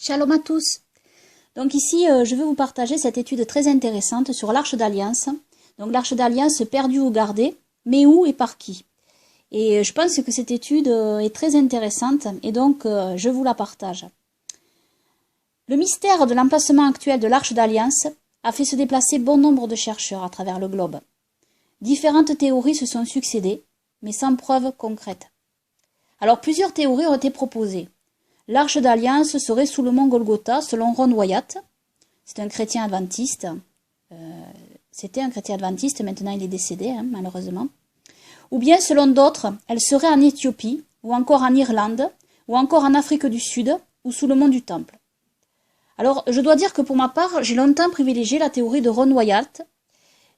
Shalom à tous. Donc ici, je vais vous partager cette étude très intéressante sur l'Arche d'Alliance. Donc l'Arche d'Alliance perdue ou gardée, mais où et par qui. Et je pense que cette étude est très intéressante et donc je vous la partage. Le mystère de l'emplacement actuel de l'Arche d'Alliance a fait se déplacer bon nombre de chercheurs à travers le globe. Différentes théories se sont succédées, mais sans preuve concrète. Alors plusieurs théories ont été proposées. L'Arche d'Alliance serait sous le mont Golgotha, selon Ron Wyatt. C'est un chrétien adventiste. C'était un chrétien adventiste, maintenant il est décédé, malheureusement. Ou bien, selon d'autres, elle serait en Éthiopie, ou encore en Irlande, ou encore en Afrique du Sud, ou sous le mont du Temple. Alors, je dois dire que pour ma part, j'ai longtemps privilégié la théorie de Ron Wyatt,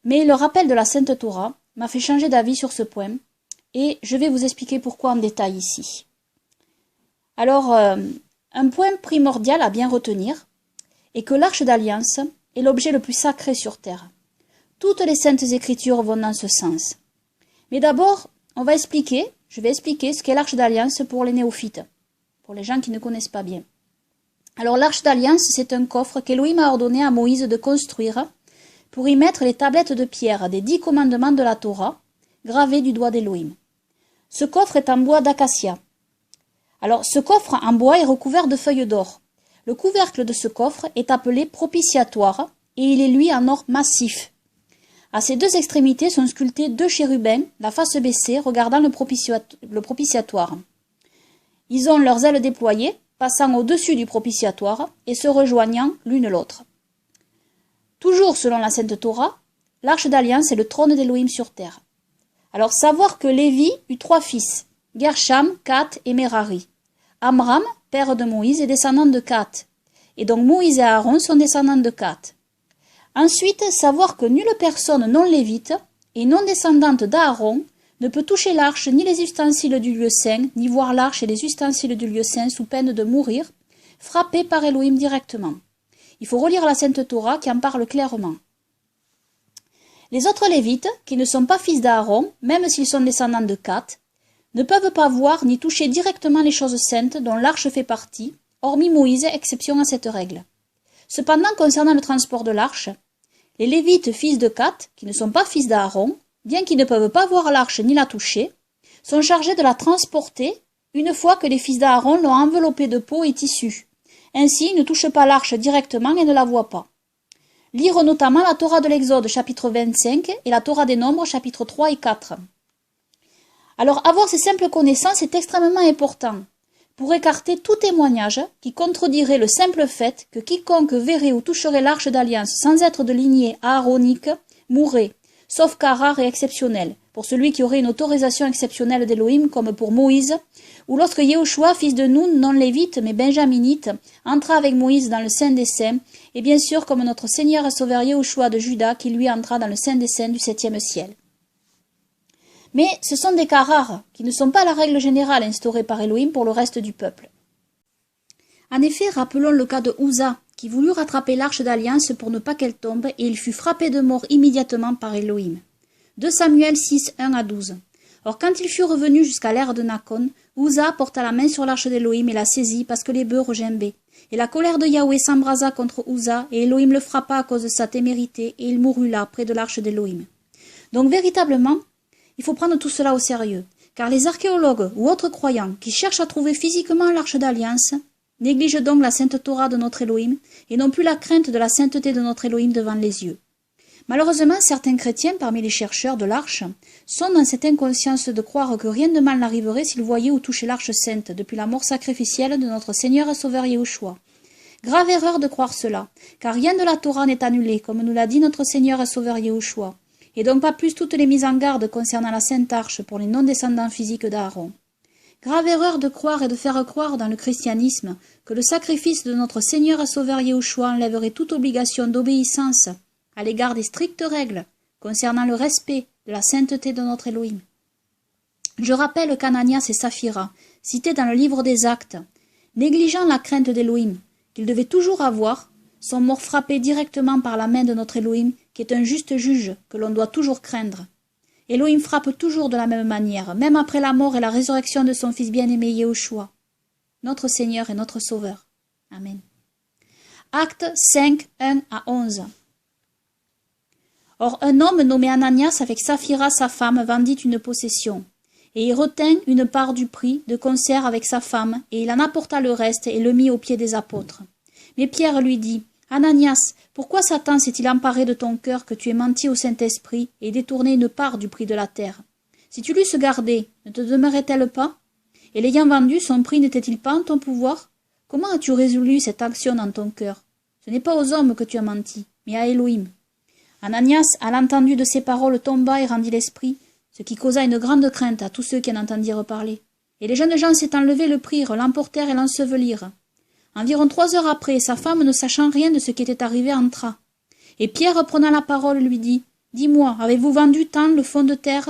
mais le rappel de la Sainte Torah m'a fait changer d'avis sur ce point, et je vais vous expliquer pourquoi en détail ici. Alors, un point primordial à bien retenir est que l'Arche d'Alliance est l'objet le plus sacré sur terre. Toutes les saintes écritures vont dans ce sens. Mais d'abord, je vais expliquer ce qu'est l'Arche d'Alliance pour les néophytes, pour les gens qui ne connaissent pas bien. Alors l'Arche d'Alliance, c'est un coffre qu'Élohim a ordonné à Moïse de construire pour y mettre les tablettes de pierre des 10 commandements de la Torah, gravées du doigt d'Élohim. Ce coffre est en bois d'acacia. Alors, ce coffre en bois est recouvert de feuilles d'or. Le couvercle de ce coffre est appelé propitiatoire et il est lui en or massif. À ses deux extrémités sont sculptés 2 chérubins, la face baissée, regardant le propitiatoire. Ils ont leurs ailes déployées, passant au-dessus du propitiatoire et se rejoignant l'une l'autre. Toujours selon la Sainte Torah, l'Arche d'Alliance est le trône d'Élohim sur terre. Alors, savoir que Lévi eut 3 fils, Gersham, Kat et Merari. Amram, père de Moïse, est descendant de Kat. Et donc Moïse et Aaron sont descendants de Kat. Ensuite, savoir que nulle personne non lévite et non descendante d'Aaron ne peut toucher l'arche ni les ustensiles du lieu saint, ni voir l'arche et les ustensiles du lieu saint sous peine de mourir, frappés par Élohim directement. Il faut relire la Sainte Torah qui en parle clairement. Les autres lévites, qui ne sont pas fils d'Aaron, même s'ils sont descendants de Kat, ne peuvent pas voir ni toucher directement les choses saintes dont l'arche fait partie, hormis Moïse, exception à cette règle. Cependant, concernant le transport de l'arche, les Lévites fils de Kat, qui ne sont pas fils d'Aaron, bien qu'ils ne peuvent pas voir l'arche ni la toucher, sont chargés de la transporter une fois que les fils d'Aaron l'ont enveloppée de peau et tissu. Ainsi, ils ne touchent pas l'arche directement et ne la voient pas. Lire notamment la Torah de l'Exode, chapitre 25, et la Torah des Nombres, chapitres 3 et 4. Alors, avoir ces simples connaissances est extrêmement important pour écarter tout témoignage qui contredirait le simple fait que quiconque verrait ou toucherait l'Arche d'Alliance sans être de lignée aaronique mourrait, sauf cas rare et exceptionnel, pour celui qui aurait une autorisation exceptionnelle d'Élohim comme pour Moïse, ou lorsque Yehoshua, fils de Nun, non lévite mais benjaminite, entra avec Moïse dans le Saint des Saints, et bien sûr comme notre Seigneur et Sauveur Yehoshua de Juda qui lui entra dans le Saint des Saints du 7e ciel. Mais ce sont des cas rares, qui ne sont pas la règle générale instaurée par Élohim pour le reste du peuple. En effet, rappelons le cas de Uza, qui voulut rattraper l'Arche d'Alliance pour ne pas qu'elle tombe, et il fut frappé de mort immédiatement par Élohim. 2 Samuel 6, 1 à 12. Or, quand il fut revenu jusqu'à l'ère de Nakon, Uza porta la main sur l'Arche d'Élohim et la saisit parce que les bœufs regimbaient. Et la colère de Yahweh s'embrasa contre Uza, et Élohim le frappa à cause de sa témérité, et il mourut là, près de l'Arche d'Élohim. Donc, véritablement, il faut prendre tout cela au sérieux, car les archéologues ou autres croyants qui cherchent à trouver physiquement l'Arche d'Alliance négligent donc la sainte Torah de notre Élohim et n'ont plus la crainte de la sainteté de notre Élohim devant les yeux. Malheureusement, certains chrétiens parmi les chercheurs de l'Arche sont dans cette inconscience de croire que rien de mal n'arriverait s'ils voyaient ou touchaient l'Arche sainte depuis la mort sacrificielle de notre Seigneur et Sauveur Yehoshua. Grave erreur de croire cela, car rien de la Torah n'est annulé, comme nous l'a dit notre Seigneur et Sauveur Yehoshua. Et donc pas plus toutes les mises en garde concernant la Sainte Arche pour les non-descendants physiques d'Aaron. Grave erreur de croire et de faire croire dans le christianisme que le sacrifice de notre Seigneur et Sauveur Yehoshua enlèverait toute obligation d'obéissance à l'égard des strictes règles concernant le respect de la sainteté de notre Élohim. Je rappelle qu'Ananias et Saphira, cités dans le livre des Actes, négligeant la crainte d'Élohim qu'ils devaient toujours avoir, sont morts frappés directement par la main de notre Élohim, qui est un juste juge que l'on doit toujours craindre. Élohim frappe toujours de la même manière, même après la mort et la résurrection de son Fils bien-aimé Yehoshua, notre Seigneur et notre Sauveur. Amen. Acte 5, 1 à 11. Or un homme nommé Ananias avec Saphira sa femme vendit une possession. Et il retint une part du prix de concert avec sa femme, et il en apporta le reste et le mit aux pieds des apôtres. Mais Pierre lui dit, Ananias, pourquoi Satan s'est-il emparé de ton cœur que tu aies menti au Saint-Esprit et détourné une part du prix de la terre? Si tu l'eusses gardée, ne te demeurait-elle pas? Et l'ayant vendu, son prix n'était-il pas en ton pouvoir? Comment as-tu résolu cette action dans ton cœur? Ce n'est pas aux hommes que tu as menti, mais à Elohim. Ananias, à l'entendu de ces paroles, tomba et rendit l'esprit, ce qui causa une grande crainte à tous ceux qui en entendirent parler. Et les jeunes gens s'étant levés le prirent, l'emportèrent et l'ensevelirent. Environ 3 heures après, sa femme, ne sachant rien de ce qui était arrivé, entra. Et Pierre, prenant la parole, lui dit, « Dis-moi, avez-vous vendu tant le fond de terre ?»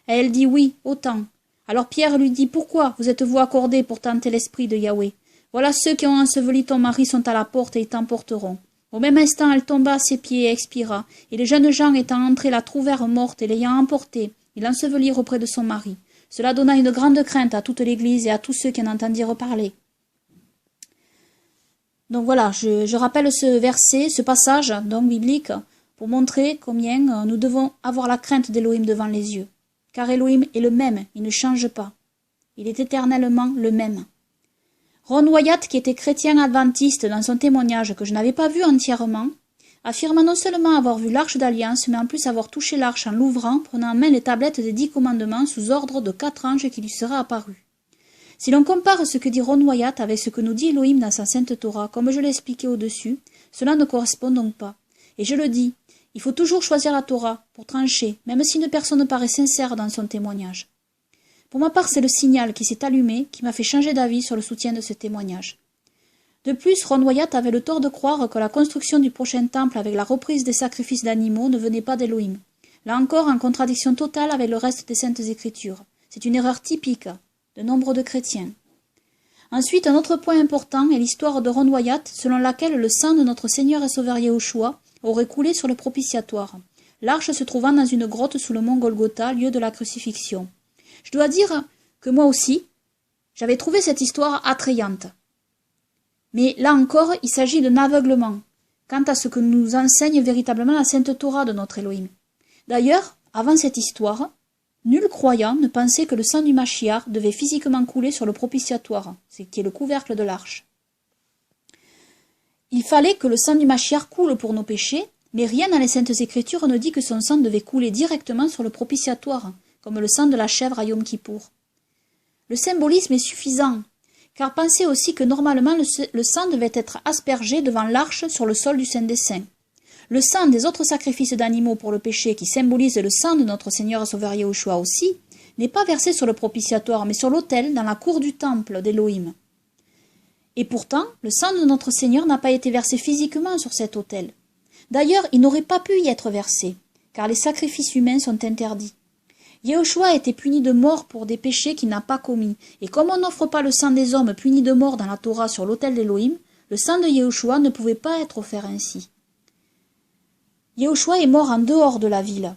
Et elle dit, « Oui, autant. » Alors Pierre lui dit, « Pourquoi vous êtes-vous accordé pour tenter l'esprit de Yahweh? Voilà ceux qui ont enseveli ton mari sont à la porte et ils t'emporteront. » Au même instant, elle tomba à ses pieds et expira. Et les jeunes gens étant entrés la trouvèrent morte et l'ayant emportée, ils l'ensevelirent auprès de son mari. Cela donna une grande crainte à toute l'Église et à tous ceux qui en entendirent parler. Donc voilà, je rappelle ce verset, ce passage donc biblique, pour montrer combien nous devons avoir la crainte d'Élohim devant les yeux. Car Élohim est le même, il ne change pas. Il est éternellement le même. Ron Wyatt, qui était chrétien adventiste dans son témoignage que je n'avais pas vu entièrement, affirma non seulement avoir vu l'arche d'alliance, mais en plus avoir touché l'arche en l'ouvrant, prenant en main les tablettes des 10 commandements sous ordre de 4 anges qui lui seraient apparus. Si l'on compare ce que dit Ron Wyatt avec ce que nous dit Elohim dans sa sainte Torah, comme je l'ai expliqué au-dessus, cela ne correspond donc pas. Et je le dis, il faut toujours choisir la Torah pour trancher, même si une personne paraît sincère dans son témoignage. Pour ma part, c'est le signal qui s'est allumé qui m'a fait changer d'avis sur le soutien de ce témoignage. De plus, Ron Wyatt avait le tort de croire que la construction du prochain temple avec la reprise des sacrifices d'animaux ne venait pas d'Elohim. Là encore, en contradiction totale avec le reste des Saintes Écritures. C'est une erreur typique de nombre de chrétiens. Ensuite, un autre point important est l'histoire de Ron Wyatt, selon laquelle le sang de notre Seigneur et Sauveur Yahushua aurait coulé sur le propitiatoire, l'arche se trouvant dans une grotte sous le mont Golgotha, lieu de la crucifixion. Je dois dire que moi aussi, j'avais trouvé cette histoire attrayante. Mais là encore, il s'agit d'un aveuglement quant à ce que nous enseigne véritablement la Sainte Torah de notre Elohim. D'ailleurs, avant cette histoire, nul croyant ne pensait que le sang du Mashiach devait physiquement couler sur le propitiatoire, ce qui est le couvercle de l'arche. Il fallait que le sang du Mashiach coule pour nos péchés, mais rien dans les Saintes Écritures ne dit que son sang devait couler directement sur le propitiatoire, comme le sang de la chèvre à Yom Kippour. Le symbolisme est suffisant, car pensez aussi que normalement le sang devait être aspergé devant l'arche sur le sol du Saint des Saints. Le sang des autres sacrifices d'animaux pour le péché, qui symbolise le sang de notre Seigneur et Sauveur Yahushua aussi, n'est pas versé sur le propitiatoire, mais sur l'autel, dans la cour du temple d'Élohim. Et pourtant, le sang de notre Seigneur n'a pas été versé physiquement sur cet autel. D'ailleurs, il n'aurait pas pu y être versé, car les sacrifices humains sont interdits. Yahushua a été puni de mort pour des péchés qu'il n'a pas commis, et comme on n'offre pas le sang des hommes punis de mort dans la Torah sur l'autel d'Élohim, le sang de Yahushua ne pouvait pas être offert ainsi. Yahushua est mort en dehors de la ville.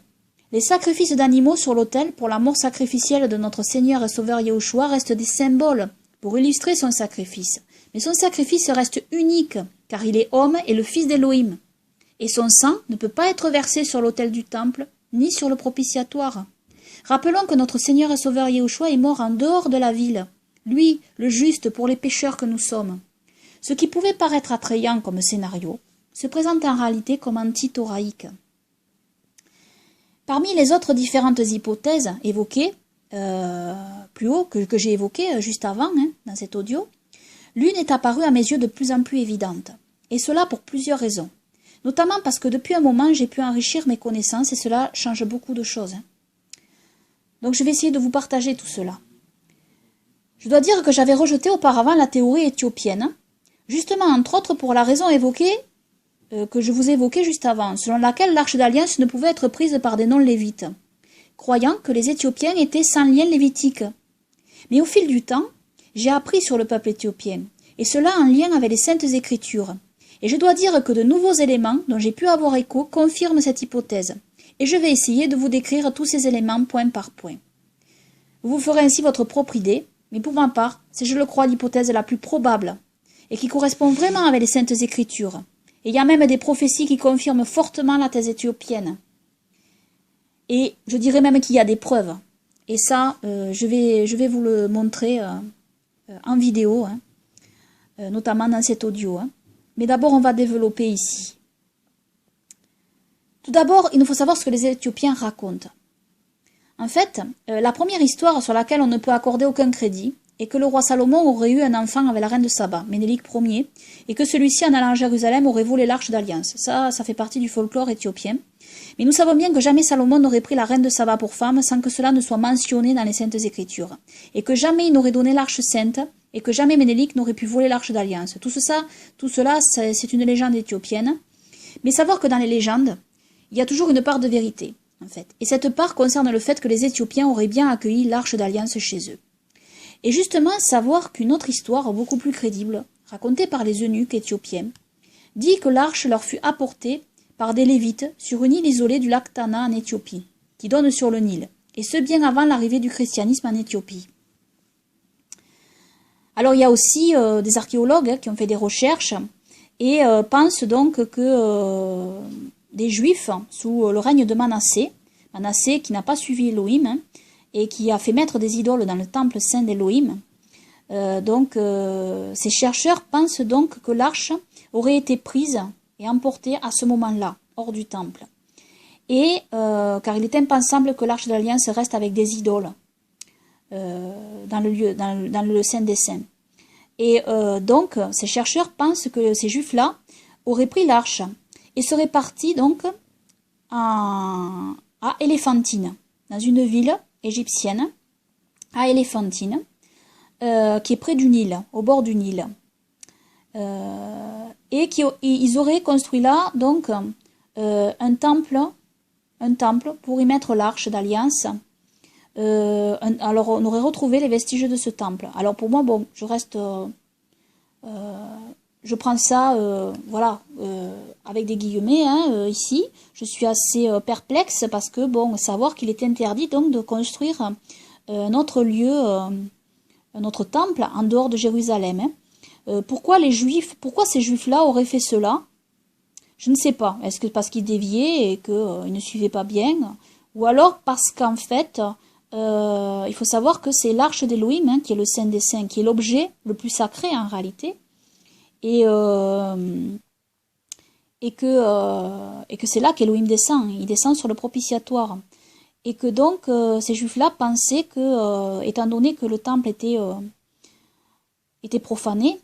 Les sacrifices d'animaux sur l'autel pour la mort sacrificielle de notre Seigneur et Sauveur Yahushua restent des symboles pour illustrer son sacrifice. Mais son sacrifice reste unique, car il est homme et le fils d'Élohim. Et son sang ne peut pas être versé sur l'autel du temple, ni sur le propitiatoire. Rappelons que notre Seigneur et Sauveur Yahushua est mort en dehors de la ville, lui, le juste pour les pécheurs que nous sommes. Ce qui pouvait paraître attrayant comme scénario se présente en réalité comme anti-thoraïque. Parmi les autres différentes hypothèses évoquées plus haut, que j'ai évoquées juste avant dans cet audio, l'une est apparue à mes yeux de plus en plus évidente, et cela pour plusieurs raisons. Notamment parce que depuis un moment, j'ai pu enrichir mes connaissances et cela change beaucoup de choses. Donc je vais essayer de vous partager tout cela. Je dois dire que j'avais rejeté auparavant la théorie éthiopienne, justement entre autres pour la raison évoquée, que je vous ai évoquée juste avant, selon laquelle l'arche d'alliance ne pouvait être prise par des non-lévites, croyant que les Éthiopiens étaient sans lien lévitique. Mais au fil du temps, j'ai appris sur le peuple éthiopien, et cela en lien avec les Saintes Écritures. Et je dois dire que de nouveaux éléments dont j'ai pu avoir écho confirment cette hypothèse. Et je vais essayer de vous décrire tous ces éléments point par point. Vous vous ferez ainsi votre propre idée, mais pour ma part, c'est je le crois l'hypothèse la plus probable. et qui correspond vraiment avec les Saintes Écritures. Et il y a même des prophéties qui confirment fortement la thèse éthiopienne. Et je dirais même qu'il y a des preuves. Et ça, je vais vous le montrer en vidéo, hein, notamment dans cet audio. Hein. Mais d'abord, on va développer ici. Tout d'abord, il nous faut savoir ce que les Éthiopiens racontent. En fait, la première histoire sur laquelle on ne peut accorder aucun crédit est que le roi Salomon aurait eu un enfant avec la reine de Saba, Ménélique Ier, et que celui-ci, en allant à Jérusalem, aurait volé l'arche d'alliance. Ça fait partie du folklore éthiopien. Mais nous savons bien que jamais Salomon n'aurait pris la reine de Saba pour femme sans que cela ne soit mentionné dans les Saintes Écritures, et que jamais il n'aurait donné l'arche sainte, et que jamais Ménélique n'aurait pu voler l'arche d'alliance. Tout cela, c'est une légende éthiopienne. Mais savoir que dans les légendes, il y a toujours une part de vérité, en fait. Et cette part concerne le fait que les Éthiopiens auraient bien accueilli l'arche d'alliance chez eux. Et justement, savoir qu'une autre histoire beaucoup plus crédible, racontée par les eunuques éthiopiens, dit que l'arche leur fut apportée par des Lévites sur une île isolée du lac Tana en Éthiopie, qui donne sur le Nil, et ce bien avant l'arrivée du christianisme en Éthiopie. Alors il y a aussi des archéologues qui ont fait des recherches et pensent donc que des Juifs, sous le règne de Manassé qui n'a pas suivi Elohim, et qui a fait mettre des idoles dans le temple saint d'Elohim. Ces chercheurs pensent donc que l'arche aurait été prise et emportée à ce moment-là, hors du temple. Et car il est impensable que l'arche d'alliance reste avec des idoles dans le Saint des Saints. Et donc, ces chercheurs pensent que ces Juifs-là auraient pris l'arche et seraient partis donc à Éléphantine, dans une ville égyptienne, à Éléphantine, qui est près du Nil, au bord du Nil. Et ils auraient construit là donc un temple pour y mettre l'arche d'alliance. Alors on aurait retrouvé les vestiges de ce temple. Alors pour moi, bon, je prends ça, avec des guillemets ici. Je suis assez perplexe parce que bon, savoir qu'il est interdit donc de construire un autre lieu, un autre temple en dehors de Jérusalem. Pourquoi ces Juifs-là auraient fait cela? Je ne sais pas. Est-ce que parce qu'ils déviaient et qu'ils ne suivaient pas bien, ou alors parce qu'en fait, il faut savoir que c'est l'arche d'Élohim, qui est le Saint des Saints, qui est l'objet le plus sacré en réalité, et que c'est là qu'Élohim descend. Il descend sur le propitiatoire. Et que donc, ces Juifs-là pensaient que, étant donné que le temple était profané,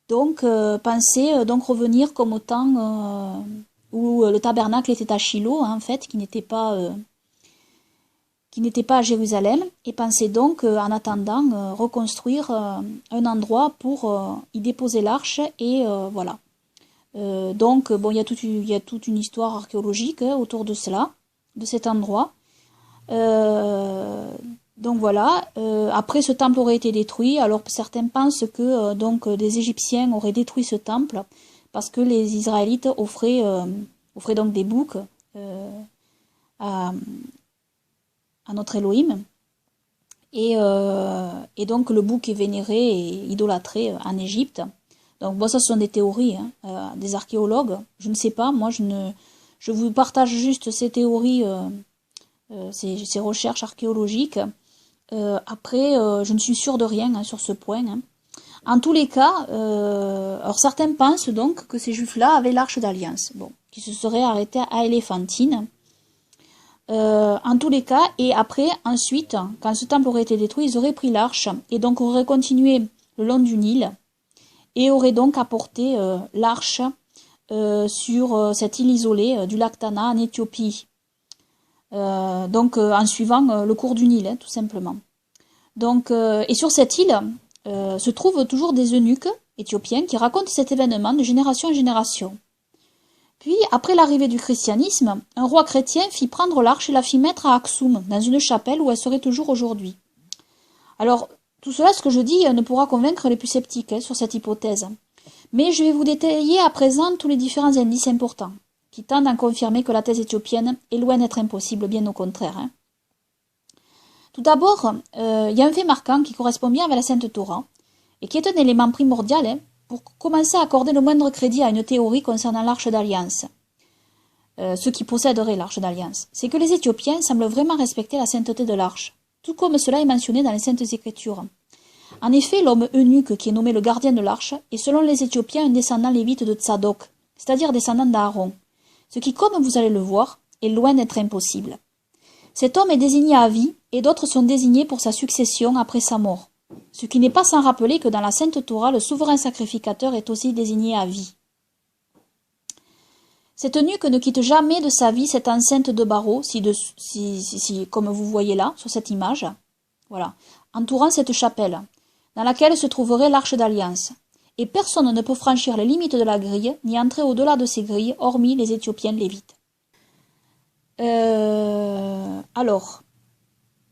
pensaient donc revenir comme au temps où le tabernacle était à Shiloh, en fait, qui n'était pas à Jérusalem, et pensaient donc, en attendant, reconstruire un endroit pour y déposer l'arche, et voilà. Bon, il y a toute une histoire archéologique autour de cela, de cet endroit. Donc voilà. Après, ce temple aurait été détruit. Alors certains pensent que des Égyptiens auraient détruit ce temple parce que les Israélites offraient donc des boucs à notre Elohim. Et donc le bouc est vénéré et idolâtré en Égypte. Donc bon, ça ce sont des théories des archéologues. Je ne sais pas, moi je vous partage juste ces théories, ces recherches archéologiques. Après, je ne suis sûre de rien sur ce point. En tous les cas, alors certains pensent donc que ces Juifs-là avaient l'arche d'alliance, bon, qui se serait arrêtés à Éléphantine. En tous les cas, et après, ensuite, quand ce temple aurait été détruit, ils auraient pris l'arche et donc auraient continué le long du Nil et auraient donc apporté l'arche sur cette île isolée du lac Tana en Éthiopie. En suivant le cours du Nil, tout simplement. Donc, et sur cette île se trouvent toujours des eunuques éthiopiens qui racontent cet événement de génération en génération. Puis, après l'arrivée du christianisme, un roi chrétien fit prendre l'arche et la fit mettre à Aksum, dans une chapelle où elle serait toujours aujourd'hui. Alors, tout cela, ce que je dis, ne pourra convaincre les plus sceptiques sur cette hypothèse. Mais je vais vous détailler à présent tous les différents indices importants, qui tendent à confirmer que la thèse éthiopienne est loin d'être impossible, bien au contraire. Tout d'abord, il y a un fait marquant qui correspond bien avec la Sainte Torah, et qui est un élément primordial pour commencer à accorder le moindre crédit à une théorie concernant l'Arche d'Alliance. Ceux qui posséderaient l'Arche d'Alliance. C'est que les Éthiopiens semblent vraiment respecter la sainteté de l'Arche, tout comme cela est mentionné dans les Saintes Écritures. En effet, l'homme eunuque qui est nommé le gardien de l'Arche est selon les Éthiopiens un descendant lévite de Tsadok, c'est-à-dire descendant d'Aaron, ce qui, comme vous allez le voir, est loin d'être impossible. Cet homme est désigné à vie, et d'autres sont désignés pour sa succession après sa mort, ce qui n'est pas sans rappeler que dans la Sainte Torah, le souverain sacrificateur est aussi désigné à vie. Cet eunuque ne quitte jamais de sa vie cette enceinte de barreaux, comme vous voyez là, sur cette image, voilà, entourant cette chapelle, dans laquelle se trouverait l'Arche d'Alliance. Et personne ne peut franchir les limites de la grille, ni entrer au-delà de ces grilles, hormis les Éthiopiens lévites. Alors,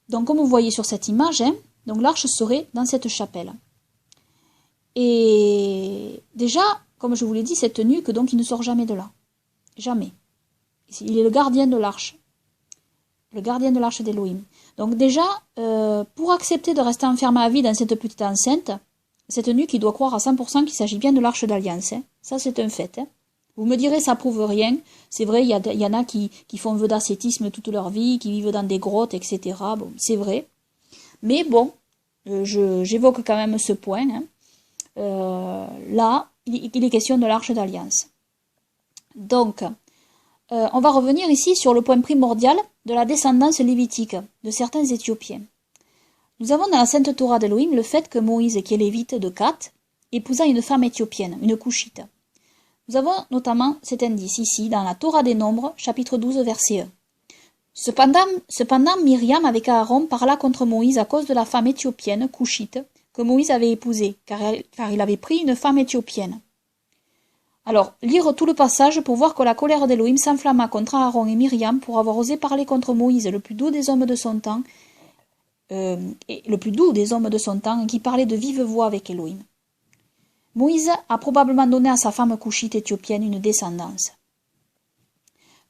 donc comme vous voyez sur cette image, donc l'arche serait dans cette chapelle. Et déjà, comme je vous l'ai dit, cet eunuque, donc il ne sort jamais de là. Jamais. Il est le gardien de l'arche. Le gardien de l'arche d'Élohim. Donc déjà, pour accepter de rester enfermé à vie dans cette petite enceinte, cet eunuque, il doit croire à 100% qu'il s'agit bien de l'arche d'alliance. Ça, c'est un fait. Vous me direz, ça prouve rien. C'est vrai, il y en a qui font vœu d'ascétisme toute leur vie, qui vivent dans des grottes, etc. Bon, c'est vrai. Mais bon, j'évoque quand même ce point. Là, il est question de l'arche d'alliance. Donc, on va revenir ici sur le point primordial de la descendance lévitique de certains Éthiopiens. Nous avons dans la Sainte Torah d'Élohim le fait que Moïse, qui est lévite de Kat, épousa une femme éthiopienne, une Couchite. Nous avons notamment cet indice ici dans la Torah des Nombres, chapitre 12, verset 1. Cependant, Myriam avec Aaron parla contre Moïse à cause de la femme éthiopienne, Couchite, que Moïse avait épousée, car il avait pris une femme éthiopienne. Alors, lire tout le passage pour voir que la colère d'Élohim s'enflamma contre Aaron et Myriam pour avoir osé parler contre Moïse, le plus doux des hommes de son temps, qui parlait de vive voix avec Élohim. Moïse a probablement donné à sa femme couchite éthiopienne une descendance.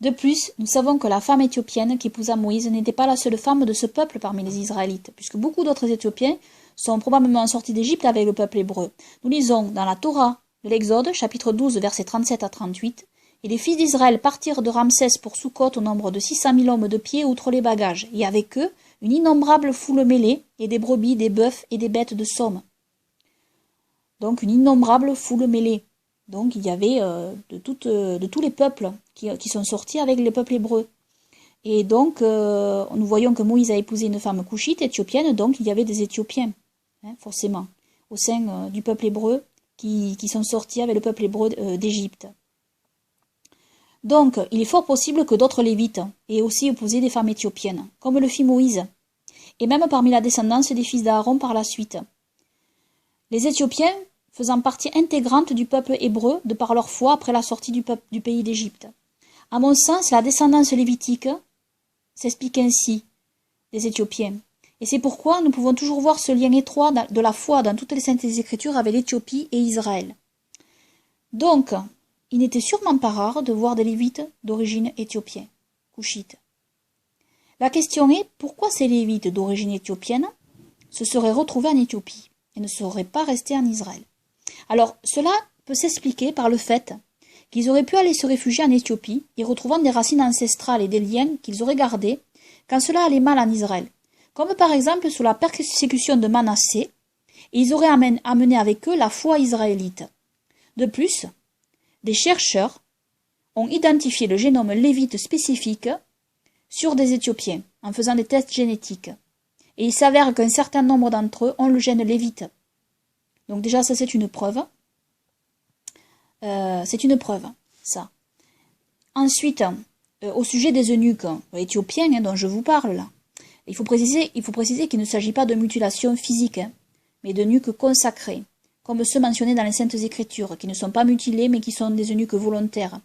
De plus, nous savons que la femme éthiopienne qui épousa Moïse n'était pas la seule femme de ce peuple parmi les Israélites, puisque beaucoup d'autres Éthiopiens sont probablement sortis d'Égypte avec le peuple hébreu. Nous lisons dans la Torah de l'Exode, chapitre 12, versets 37 à 38, « Et les fils d'Israël partirent de Ramsès pour Sukkot au nombre de 600 000 hommes de pied outre les bagages, et avec eux une innombrable foule mêlée, et des brebis, des bœufs et des bêtes de somme. » Donc une innombrable foule mêlée. Donc il y avait de tous les peuples qui sont sortis avec les peuples hébreux. Et donc nous voyons que Moïse a épousé une femme couchite éthiopienne, donc il y avait des Éthiopiens, forcément, au sein du peuple hébreu qui sont sortis avec le peuple hébreu d'Égypte. Donc il est fort possible que d'autres Lévites aient aussi épousé des femmes éthiopiennes, comme le fit Moïse, et même parmi la descendance des fils d'Aaron par la suite. Les Éthiopiens faisant partie intégrante du peuple hébreu de par leur foi après la sortie du pays d'Égypte. À mon sens, la descendance lévitique s'explique ainsi des Éthiopiens. Et c'est pourquoi nous pouvons toujours voir ce lien étroit de la foi dans toutes les saintes écritures avec l'Éthiopie et Israël. Donc, il n'était sûrement pas rare de voir des Lévites d'origine éthiopienne, couchite. La question est, pourquoi ces Lévites d'origine éthiopienne se seraient retrouvés en Éthiopie et ne seraient pas restés en Israël? Alors, cela peut s'expliquer par le fait qu'ils auraient pu aller se réfugier en Éthiopie, y retrouvant des racines ancestrales et des liens qu'ils auraient gardés quand cela allait mal en Israël, comme par exemple sous la persécution de Manassé, et ils auraient amené avec eux la foi israélite. De plus, des chercheurs ont identifié le génome lévite spécifique sur des Éthiopiens, en faisant des tests génétiques, et il s'avère qu'un certain nombre d'entre eux ont le gène lévite. Donc déjà, ça c'est une preuve. Ça. Ensuite, au sujet des eunuques éthiopiens dont je vous parle là, il faut préciser qu'il ne s'agit pas de mutilation physique, mais d'eunuques consacrés, comme ceux mentionnés dans les Saintes Écritures, qui ne sont pas mutilés, mais qui sont des eunuques volontaires.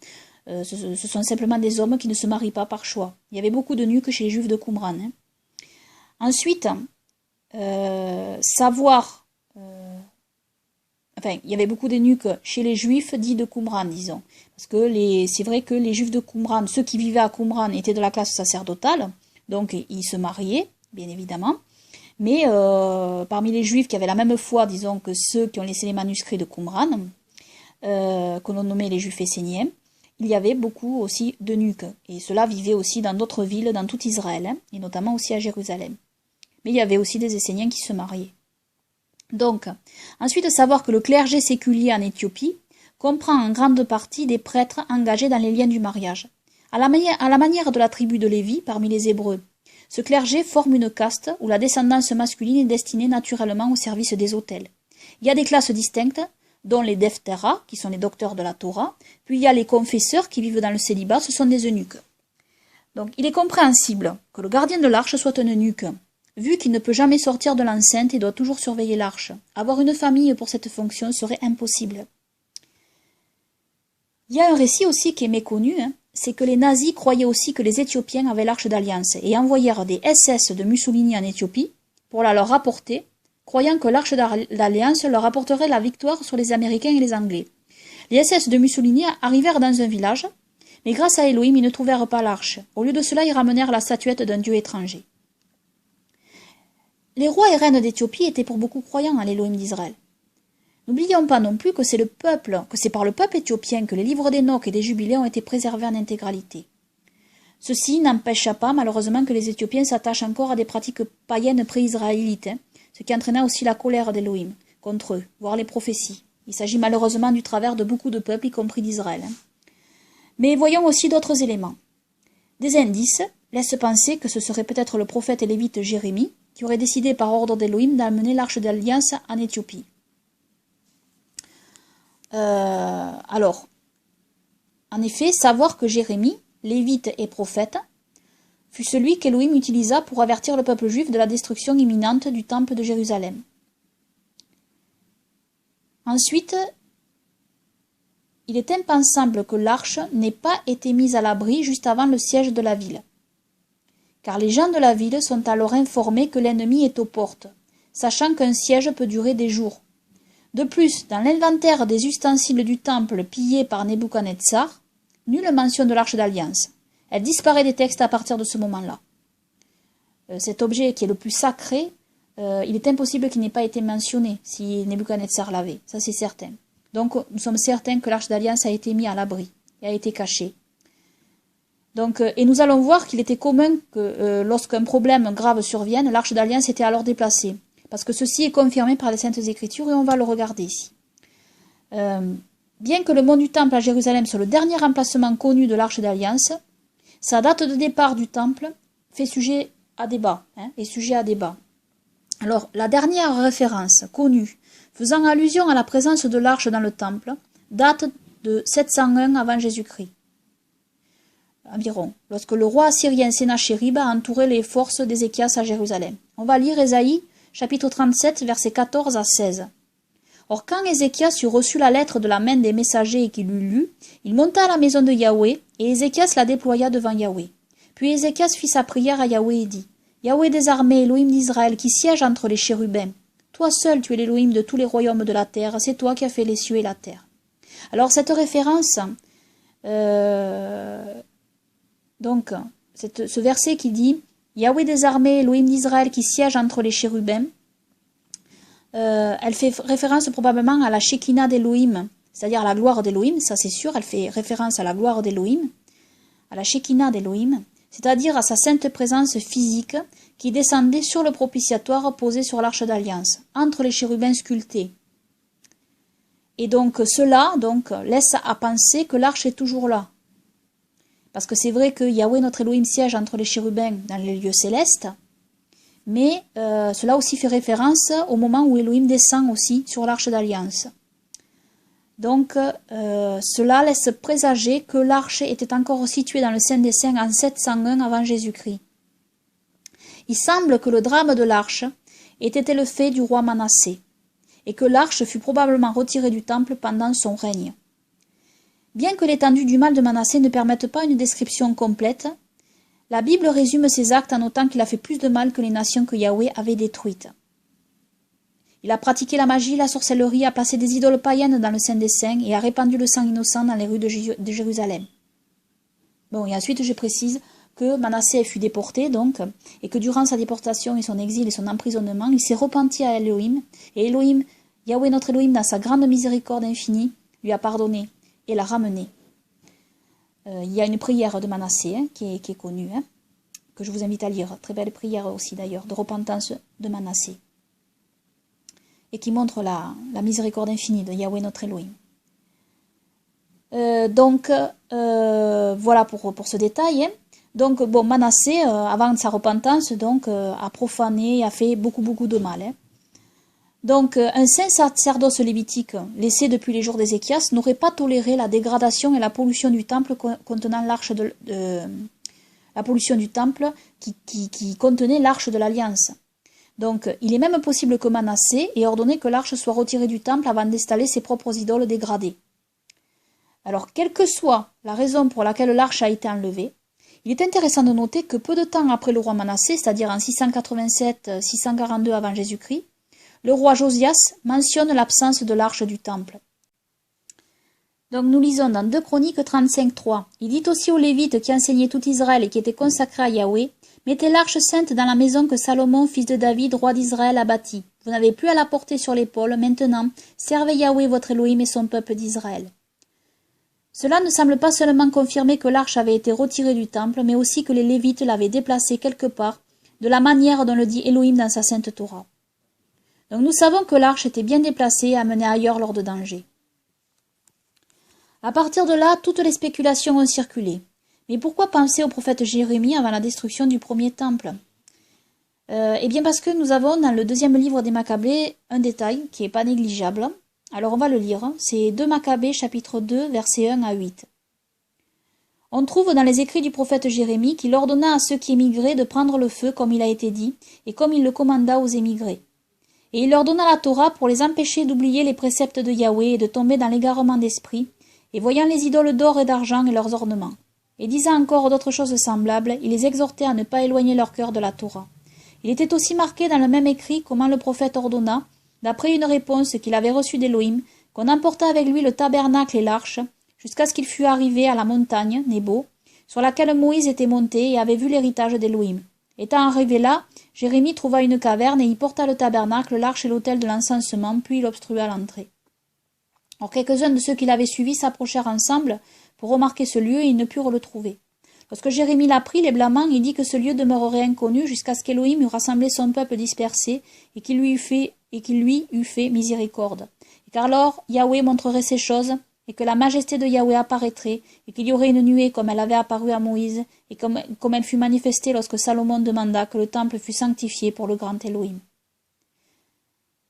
Ce sont simplement des hommes qui ne se marient pas par choix. Il y avait beaucoup d'eunuques chez les Juifs de Qumran. Ensuite, il y avait beaucoup d'eunuques chez les Juifs dits de Qumran, disons. Parce que c'est vrai que les Juifs de Qumran, ceux qui vivaient à Qumran, étaient de la classe sacerdotale, donc ils se mariaient, bien évidemment. Mais parmi les Juifs qui avaient la même foi, disons, que ceux qui ont laissé les manuscrits de Qumran, que l'on nommait les Juifs esséniens, il y avait beaucoup aussi d'eunuques. Et cela vivait aussi dans d'autres villes, dans tout Israël, hein, et notamment aussi à Jérusalem. Mais il y avait aussi des Esséniens qui se mariaient. Donc, ensuite, savoir que le clergé séculier en Éthiopie comprend en grande partie des prêtres engagés dans les liens du mariage. À la manière de la tribu de Lévi, parmi les Hébreux, ce clergé forme une caste où la descendance masculine est destinée naturellement au service des autels. Il y a des classes distinctes, dont les Deftera, qui sont les docteurs de la Torah, puis il y a les confesseurs qui vivent dans le célibat, ce sont des eunuques. Donc il est compréhensible que le gardien de l'arche soit un eunuque, vu qu'il ne peut jamais sortir de l'enceinte et doit toujours surveiller l'arche. Avoir une famille pour cette fonction serait impossible. Il y a un récit aussi qui est méconnu, hein, c'est que les nazis croyaient aussi que les Éthiopiens avaient l'arche d'alliance et envoyèrent des SS de Mussolini en Éthiopie pour la leur rapporter, croyant que l'arche d'alliance leur apporterait la victoire sur les Américains et les Anglais. Les SS de Mussolini arrivèrent dans un village, mais grâce à Elohim, ils ne trouvèrent pas l'arche. Au lieu de cela, ils ramenèrent la statuette d'un dieu étranger. Les rois et reines d'Éthiopie étaient pour beaucoup croyants à l'Elohim d'Israël. N'oublions pas non plus que c'est par le peuple éthiopien que les livres d'Enoch et des Jubilés ont été préservés en intégralité. Ceci n'empêcha pas, malheureusement, que les Éthiopiens s'attachent encore à des pratiques païennes pré-israélites, hein, ce qui entraîna aussi la colère d'Elohim contre eux, voire les prophéties. Il s'agit malheureusement du travers de beaucoup de peuples, y compris d'Israël. Hein. Mais voyons aussi d'autres éléments. Des indices laissent penser que ce serait peut-être le prophète et lévite Jérémie qui aurait décidé par ordre d'Elohim d'amener l'arche d'alliance en Éthiopie. Alors, en effet, savoir que Jérémie, lévite et prophète, fut celui qu'Elohim utilisa pour avertir le peuple juif de la destruction imminente du temple de Jérusalem. Ensuite, il est impensable que l'arche n'ait pas été mise à l'abri juste avant le siège de la ville. Car les gens de la ville sont alors informés que l'ennemi est aux portes, sachant qu'un siège peut durer des jours. De plus, dans l'inventaire des ustensiles du temple pillés par Nebuchadnezzar, nulle mention de l'arche d'alliance. Elle disparaît des textes à partir de ce moment-là. Cet objet qui est le plus sacré, il est impossible qu'il n'ait pas été mentionné si Nebuchadnezzar l'avait, ça c'est certain. Donc nous sommes certains que l'arche d'alliance a été mise à l'abri et a été cachée. Donc, et nous allons voir qu'il était commun que lorsqu'un problème grave survienne, l'arche d'alliance était alors déplacée. Parce que ceci est confirmé par les Saintes Écritures et on va le regarder ici. Bien que le mont du Temple à Jérusalem soit le dernier emplacement connu de l'arche d'alliance, sa date de départ du Temple fait sujet à débat, est sujet à débat. Alors, la dernière référence connue faisant allusion à la présence de l'arche dans le Temple date de 701 avant Jésus-Christ. Environ, lorsque le roi assyrien Sénachérib a entouré les forces d'Ézéchias à Jérusalem. On va lire Ésaïe, chapitre 37, versets 14 à 16. Or, quand Ézéchias eut reçu la lettre de la main des messagers et qu'il l'eut lue, il monta à la maison de Yahweh, et Ézéchias la déploya devant Yahweh. Puis Ézéchias fit sa prière à Yahweh et dit, « Yahweh des armées, Elohim d'Israël, qui siège entre les chérubins, toi seul tu es l'Elohim de tous les royaumes de la terre, c'est toi qui as fait les cieux et la terre. » Alors cette référence, ce verset qui dit « Yahweh des armées, Elohim d'Israël, qui siège entre les chérubins », elle fait référence probablement à la Shekinah d'Elohim, c'est-à-dire à la gloire d'Elohim, ça c'est sûr, elle fait référence à la gloire d'Elohim, à la Shekinah d'Elohim, c'est-à-dire à sa sainte présence physique qui descendait sur le propitiatoire posé sur l'arche d'alliance, entre les chérubins sculptés. Et donc cela laisse à penser que l'arche est toujours là. Parce que c'est vrai que Yahweh, notre Elohim, siège entre les chérubins dans les lieux célestes, mais cela aussi fait référence au moment où Elohim descend aussi sur l'arche d'alliance. Donc cela laisse présager que l'arche était encore située dans le Saint des Saints en 701 avant Jésus-Christ. Il semble que le drame de l'arche ait été le fait du roi Manassé, et que l'arche fut probablement retirée du temple pendant son règne. Bien que l'étendue du mal de Manassé ne permette pas une description complète, la Bible résume ses actes en notant qu'il a fait plus de mal que les nations que Yahweh avait détruites. Il a pratiqué la magie, la sorcellerie, a placé des idoles païennes dans le Saint des Saints et a répandu le sang innocent dans les rues de Jérusalem. Bon, et ensuite je précise que Manassé fut déporté, donc, et que durant sa déportation et son exil et son emprisonnement, il s'est repenti à Elohim, et Elohim, Yahweh notre Elohim, dans sa grande miséricorde infinie, lui a pardonné et l'a ramené. Il y a une prière de Manassé qui est connue, que je vous invite à lire, très belle prière aussi d'ailleurs, de repentance de Manassé, et qui montre la miséricorde infinie de Yahweh notre Elohim. Voilà pour ce détail. Donc, bon, Manassé, avant sa repentance, donc, a profané, a fait beaucoup de mal. Donc, un saint sacerdoce lévitique, laissé depuis les jours d'Ézéchias, n'aurait pas toléré la dégradation et la pollution du temple contenant l'arche la pollution du temple qui contenait l'arche de l'Alliance. Donc, il est même possible que Manassé ait ordonné que l'arche soit retirée du temple avant d'installer ses propres idoles dégradées. Alors, quelle que soit la raison pour laquelle l'arche a été enlevée, il est intéressant de noter que peu de temps après le roi Manassé, c'est-à-dire en 687-642 avant Jésus-Christ, le roi Josias mentionne l'absence de l'arche du temple. Donc nous lisons dans 2 Chroniques 35:3. Il dit aussi aux Lévites qui enseignaient tout Israël et qui étaient consacrés à Yahweh, mettez l'arche sainte dans la maison que Salomon, fils de David, roi d'Israël, a bâtie. Vous n'avez plus à la porter sur l'épaule, maintenant, servez Yahweh votre Elohim et son peuple d'Israël. Cela ne semble pas seulement confirmer que l'arche avait été retirée du temple, mais aussi que les Lévites l'avaient déplacée quelque part, de la manière dont le dit Elohim dans sa sainte Torah. Donc nous savons que l'arche était bien déplacée et amenée ailleurs lors de dangers. À partir de là, toutes les spéculations ont circulé. Mais pourquoi penser au prophète Jérémie avant la destruction du premier temple? Eh bien parce que nous avons dans le 2e livre des Maccabées un détail qui n'est pas négligeable. Alors on va le lire, c'est 2 Maccabées chapitre 2 versets 1 à 8. On trouve dans les écrits du prophète Jérémie qu'il ordonna à ceux qui émigraient de prendre le feu comme il a été dit et comme il le commanda aux émigrés. Et il leur donna la Torah pour les empêcher d'oublier les préceptes de Yahweh et de tomber dans l'égarement d'esprit, et voyant les idoles d'or et d'argent et leurs ornements. Et disant encore d'autres choses semblables, il les exhortait à ne pas éloigner leur cœur de la Torah. Il était aussi marqué dans le même écrit comment le prophète ordonna, d'après une réponse qu'il avait reçue d'Élohim, qu'on emporta avec lui le tabernacle et l'arche, jusqu'à ce qu'il fût arrivé à la montagne, Nebo, sur laquelle Moïse était monté et avait vu l'héritage d'Élohim. Étant arrivé là, Jérémie trouva une caverne et y porta le tabernacle, l'arche et l'autel de l'encensement, puis il obstrua l'entrée. Or quelques-uns de ceux qui l'avaient suivi s'approchèrent ensemble pour remarquer ce lieu et ils ne purent le trouver. Lorsque Jérémie l'apprit, les blâmant, il dit que ce lieu demeurerait inconnu jusqu'à ce qu'Élohim eût rassemblé son peuple dispersé et qu'il lui eût fait miséricorde. Et qu'alors Yahweh montrerait ces choses, et que la majesté de Yahweh apparaîtrait, et qu'il y aurait une nuée comme elle avait apparu à Moïse, et comme elle fut manifestée lorsque Salomon demanda que le temple fût sanctifié pour le grand Elohim.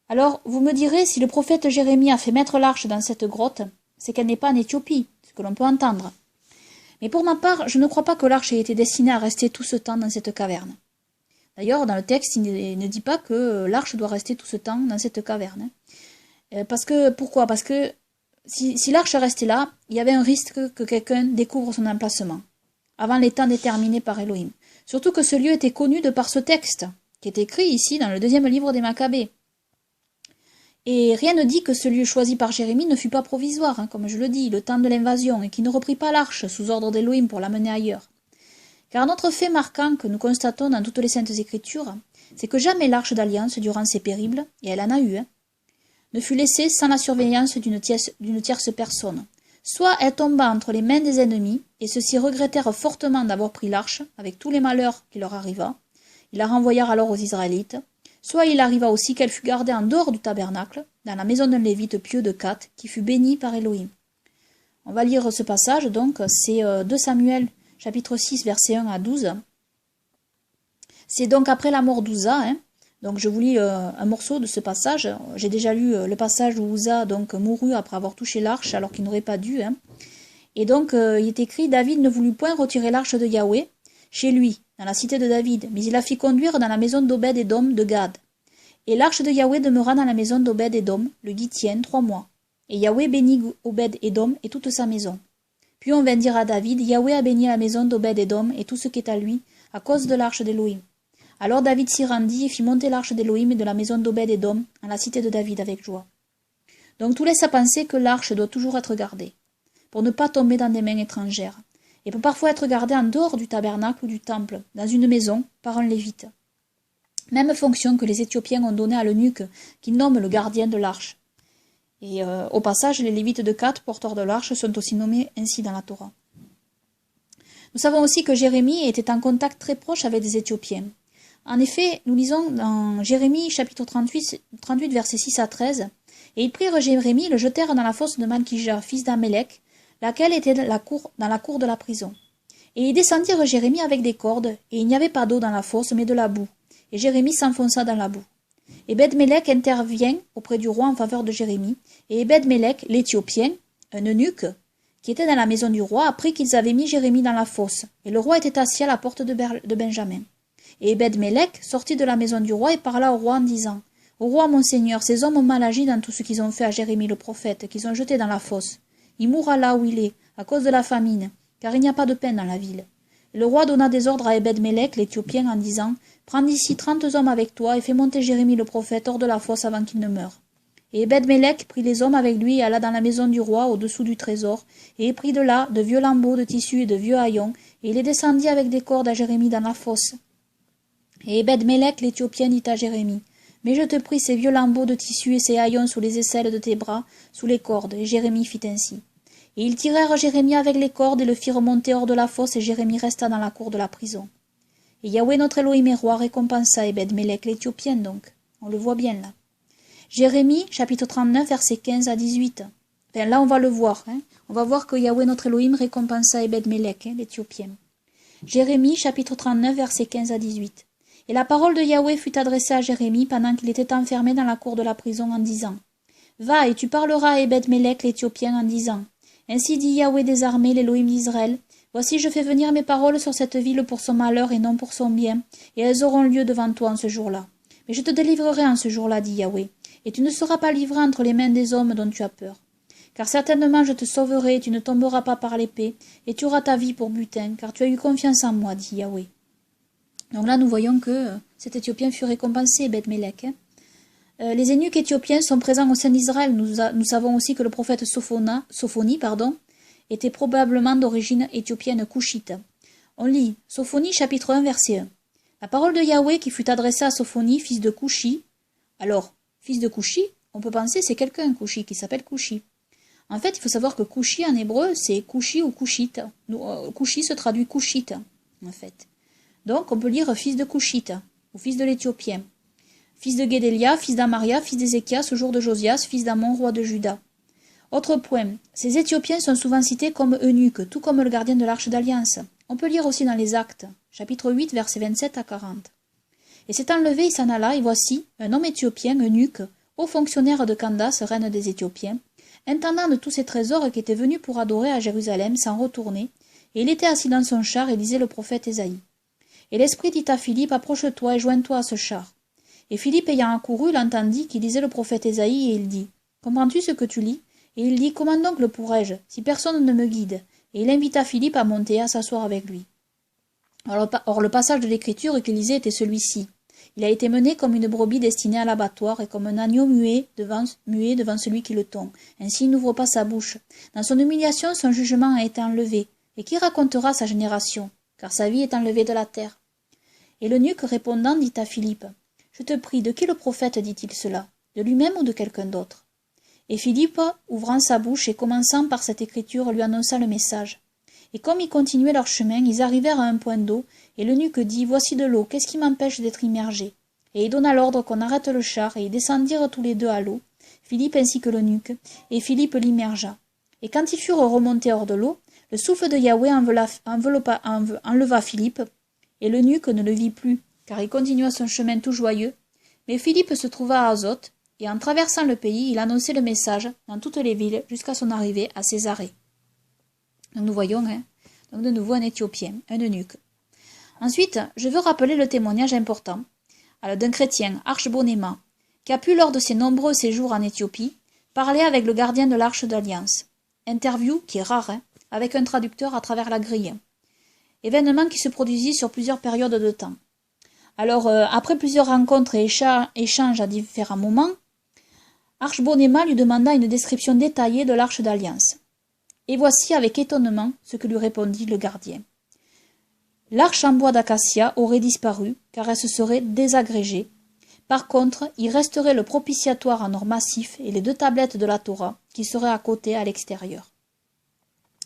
Alors, vous me direz, si le prophète Jérémie a fait mettre l'arche dans cette grotte, c'est qu'elle n'est pas en Éthiopie, ce que l'on peut entendre. Mais pour ma part, je ne crois pas que l'arche ait été destinée à rester tout ce temps dans cette caverne. D'ailleurs, dans le texte, il ne dit pas que l'arche doit rester tout ce temps dans cette caverne. Pourquoi? Parce que si l'arche restait là, il y avait un risque que quelqu'un découvre son emplacement, avant les temps déterminés par Elohim. Surtout que ce lieu était connu de par ce texte, qui est écrit ici dans le 2e livre des Maccabées. Et rien ne dit que ce lieu choisi par Jérémie ne fut pas provisoire, comme je le dis, le temps de l'invasion, et qu'il ne reprit pas l'arche sous ordre d'Élohim pour l'amener ailleurs. Car un autre fait marquant que nous constatons dans toutes les saintes écritures, c'est que jamais l'arche d'alliance, durant ses périples, et elle en a eu, ne fut laissée sans la surveillance d'une tierce personne. Soit elle tomba entre les mains des ennemis, et ceux-ci regrettèrent fortement d'avoir pris l'arche, avec tous les malheurs qui leur arriva. Ils la renvoyèrent alors aux Israélites. Soit il arriva aussi qu'elle fut gardée en dehors du tabernacle, dans la maison d'un lévite pieux de Kat, qui fut béni par Elohim. On va lire ce passage, donc, c'est 2 Samuel, chapitre 6, versets 1 à 12. C'est donc après la mort d'Ouza, donc je vous lis un morceau de ce passage. J'ai déjà lu le passage où Ouza donc mourut après avoir touché l'arche, alors qu'il n'aurait pas dû. Et donc, il est écrit, David ne voulut point retirer l'arche de Yahweh chez lui, dans la cité de David, mais il la fit conduire dans la maison d'Obed-Édom de Gad. Et l'arche de Yahweh demeura dans la maison d'Obed-Édom, le Gittien, 3 mois. Et Yahweh bénit Obed-Édom et toute sa maison. Puis on vint dire à David, Yahweh a béni la maison d'Obed-Édom et tout ce qui est à lui, à cause de l'arche d'Élohim. Alors David s'y rendit et fit monter l'arche d'Élohim de la maison d'Obed-Édom, à la cité de David avec joie. Donc tout laisse à penser que l'arche doit toujours être gardée, pour ne pas tomber dans des mains étrangères. et peut parfois être gardée en dehors du tabernacle ou du temple, dans une maison, par un lévite. Même fonction que les Éthiopiens ont donnée à l'eunuque, qu'ils nomment le gardien de l'arche. Et au passage, les lévites de Kat, porteurs de l'arche, sont aussi nommés ainsi dans la Torah. Nous savons aussi que Jérémie était en contact très proche avec des Éthiopiens. En effet, nous lisons dans Jérémie chapitre 38 versets 6 à 13, « Et ils prirent Jérémie et le jetèrent dans la fosse de Malkija, fils d'Amélec, laquelle était dans la cour de la prison. Et ils descendirent Jérémie avec des cordes, et il n'y avait pas d'eau dans la fosse, mais de la boue. Et Jérémie s'enfonça dans la boue. Et Ebed-Mélec intervient auprès du roi en faveur de Jérémie, et Ebed-Mélec, l'Éthiopien, un eunuque, qui était dans la maison du roi, apprit qu'ils avaient mis Jérémie dans la fosse, et le roi était assis à la porte de Benjamin. Et Ebed-Mélec sortit de la maison du roi et parla au roi en disant, « Au roi, mon seigneur, ces hommes ont mal agi dans tout ce qu'ils ont fait à Jérémie le prophète, qu'ils ont jeté dans la fosse. Il mourra là où il est, à cause de la famine, car il n'y a pas de pain dans la ville. » Et le roi donna des ordres à Ebed-Mélec, l'Éthiopien, en disant, « Prends d'ici 30 hommes avec toi, et fais monter Jérémie le prophète hors de la fosse avant qu'il ne meure. » Et Ebed-Mélec prit les hommes avec lui et alla dans la maison du roi, au-dessous du trésor, et prit de là de vieux lambeaux de tissu et de vieux haillons, et il les descendit avec des cordes à Jérémie dans la fosse. Et Ebed-Mélec, l'Éthiopien, dit à Jérémie, « Mais je te prie ces vieux lambeaux de tissu et ces haillons sous les aisselles de tes bras, sous les cordes. » Et Jérémie fit ainsi. Et ils tirèrent Jérémie avec les cordes et le firent monter hors de la fosse, et Jérémie resta dans la cour de la prison. Et Yahweh notre Elohim et roi récompensa Ebed-Mélec, l'Éthiopien donc. On le voit bien là. Jérémie, chapitre 39, versets 15 à 18. Enfin, là, on va le voir. On va voir que Yahweh notre Elohim récompensa Ebed-Mélec, l'Éthiopien. Jérémie, chapitre 39, versets 15 à 18. Et la parole de Yahweh fut adressée à Jérémie pendant qu'il était enfermé dans la cour de la prison en disant, « Va, et tu parleras à Ebed-Mélec, l'Éthiopien, en disant, « Ainsi dit Yahweh des armées, l'Elohim d'Israël, voici je fais venir mes paroles sur cette ville pour son malheur et non pour son bien, et elles auront lieu devant toi en ce jour-là. Mais je te délivrerai en ce jour-là, dit Yahweh, et tu ne seras pas livré entre les mains des hommes dont tu as peur. Car certainement je te sauverai, et tu ne tomberas pas par l'épée, et tu auras ta vie pour butin, car tu as eu confiance en moi, dit Yahweh. » Donc là, nous voyons que cet Éthiopien fut récompensé, Ebed-Mélec. Les eunuques éthiopiens sont présents au sein d'Israël. Nous savons aussi que le prophète Sophonie était probablement d'origine éthiopienne couchite. On lit Sophonie chapitre 1 verset 1. La parole de Yahweh qui fut adressée à Sophonie, fils de Couchi. Alors, fils de Couchi, on peut penser c'est quelqu'un Couchi qui s'appelle Couchi. En fait, il faut savoir que Couchi en hébreu, c'est Couchi ou Couchite. Couchi se traduit Couchite, en fait. Donc, on peut lire fils de Couchite, ou fils de l'Éthiopien. Fils de Guédélia, fils d'Amaria, fils d'Ézéchias, au jour de Josias, fils d'Amon, roi de Juda. Autre point, ces Éthiopiens sont souvent cités comme eunuques, tout comme le gardien de l'arche d'alliance. On peut lire aussi dans les Actes, chapitre 8, versets 27 à 40. Et s'étant levé, il s'en alla, et voici, un homme éthiopien, eunuque, haut fonctionnaire de Candace, reine des Éthiopiens, intendant de tous ses trésors qui étaient venus pour adorer à Jérusalem, s'en retourner, et il était assis dans son char et lisait le prophète Ésaïe. Et l'Esprit dit à Philippe, approche-toi et joins-toi à ce char. Et Philippe ayant accouru, l'entendit qui lisait le prophète Ésaïe, et il dit, comprends-tu ce que tu lis? Et il dit, comment donc le pourrais-je, si personne ne me guide? Et il invita Philippe à monter et à s'asseoir avec lui. Or le passage de l'Écriture qu'il lisait était celui-ci. Il a été mené comme une brebis destinée à l'abattoir et comme un agneau muet devant celui qui le tond. Ainsi il n'ouvre pas sa bouche. Dans son humiliation, son jugement a été enlevé. Et qui racontera sa génération? Car sa vie est enlevée de la terre. Et l'eunuque répondant dit à Philippe, je te prie, de qui le prophète dit-il cela? De lui-même ou de quelqu'un d'autre? Et Philippe, ouvrant sa bouche et commençant par cette écriture, lui annonça le message. Et comme ils continuaient leur chemin, ils arrivèrent à un point d'eau, et l'eunuque dit, voici de l'eau, qu'est-ce qui m'empêche d'être immergé? Et il donna l'ordre qu'on arrête le char, et ils descendirent tous les deux à l'eau, Philippe ainsi que l'eunuque, et Philippe l'immergea. Et quand ils furent remontés hors de l'eau, le souffle de Yahweh enleva Philippe, et l'eunuque ne le vit plus, car il continua son chemin tout joyeux. Mais Philippe se trouva à Azote, et en traversant le pays, il annonçait le message dans toutes les villes jusqu'à son arrivée à Césarée. Donc nous voyons, donc de nouveau un Éthiopien, un eunuque. Ensuite, je veux rappeler le témoignage important d'un chrétien, Archebonema, qui a pu, lors de ses nombreux séjours en Éthiopie, parler avec le gardien de l'Arche d'Alliance. Interview qui est rare, avec un traducteur à travers la grille. Événement qui se produisit sur plusieurs périodes de temps. Alors, après plusieurs rencontres et échanges à différents moments, Archebonema lui demanda une description détaillée de l'Arche d'Alliance. Et voici avec étonnement ce que lui répondit le gardien. L'arche en bois d'acacia aurait disparu, car elle se serait désagrégée. Par contre, il resterait le propitiatoire en or massif et les 2 tablettes de la Torah, qui seraient à côté à l'extérieur.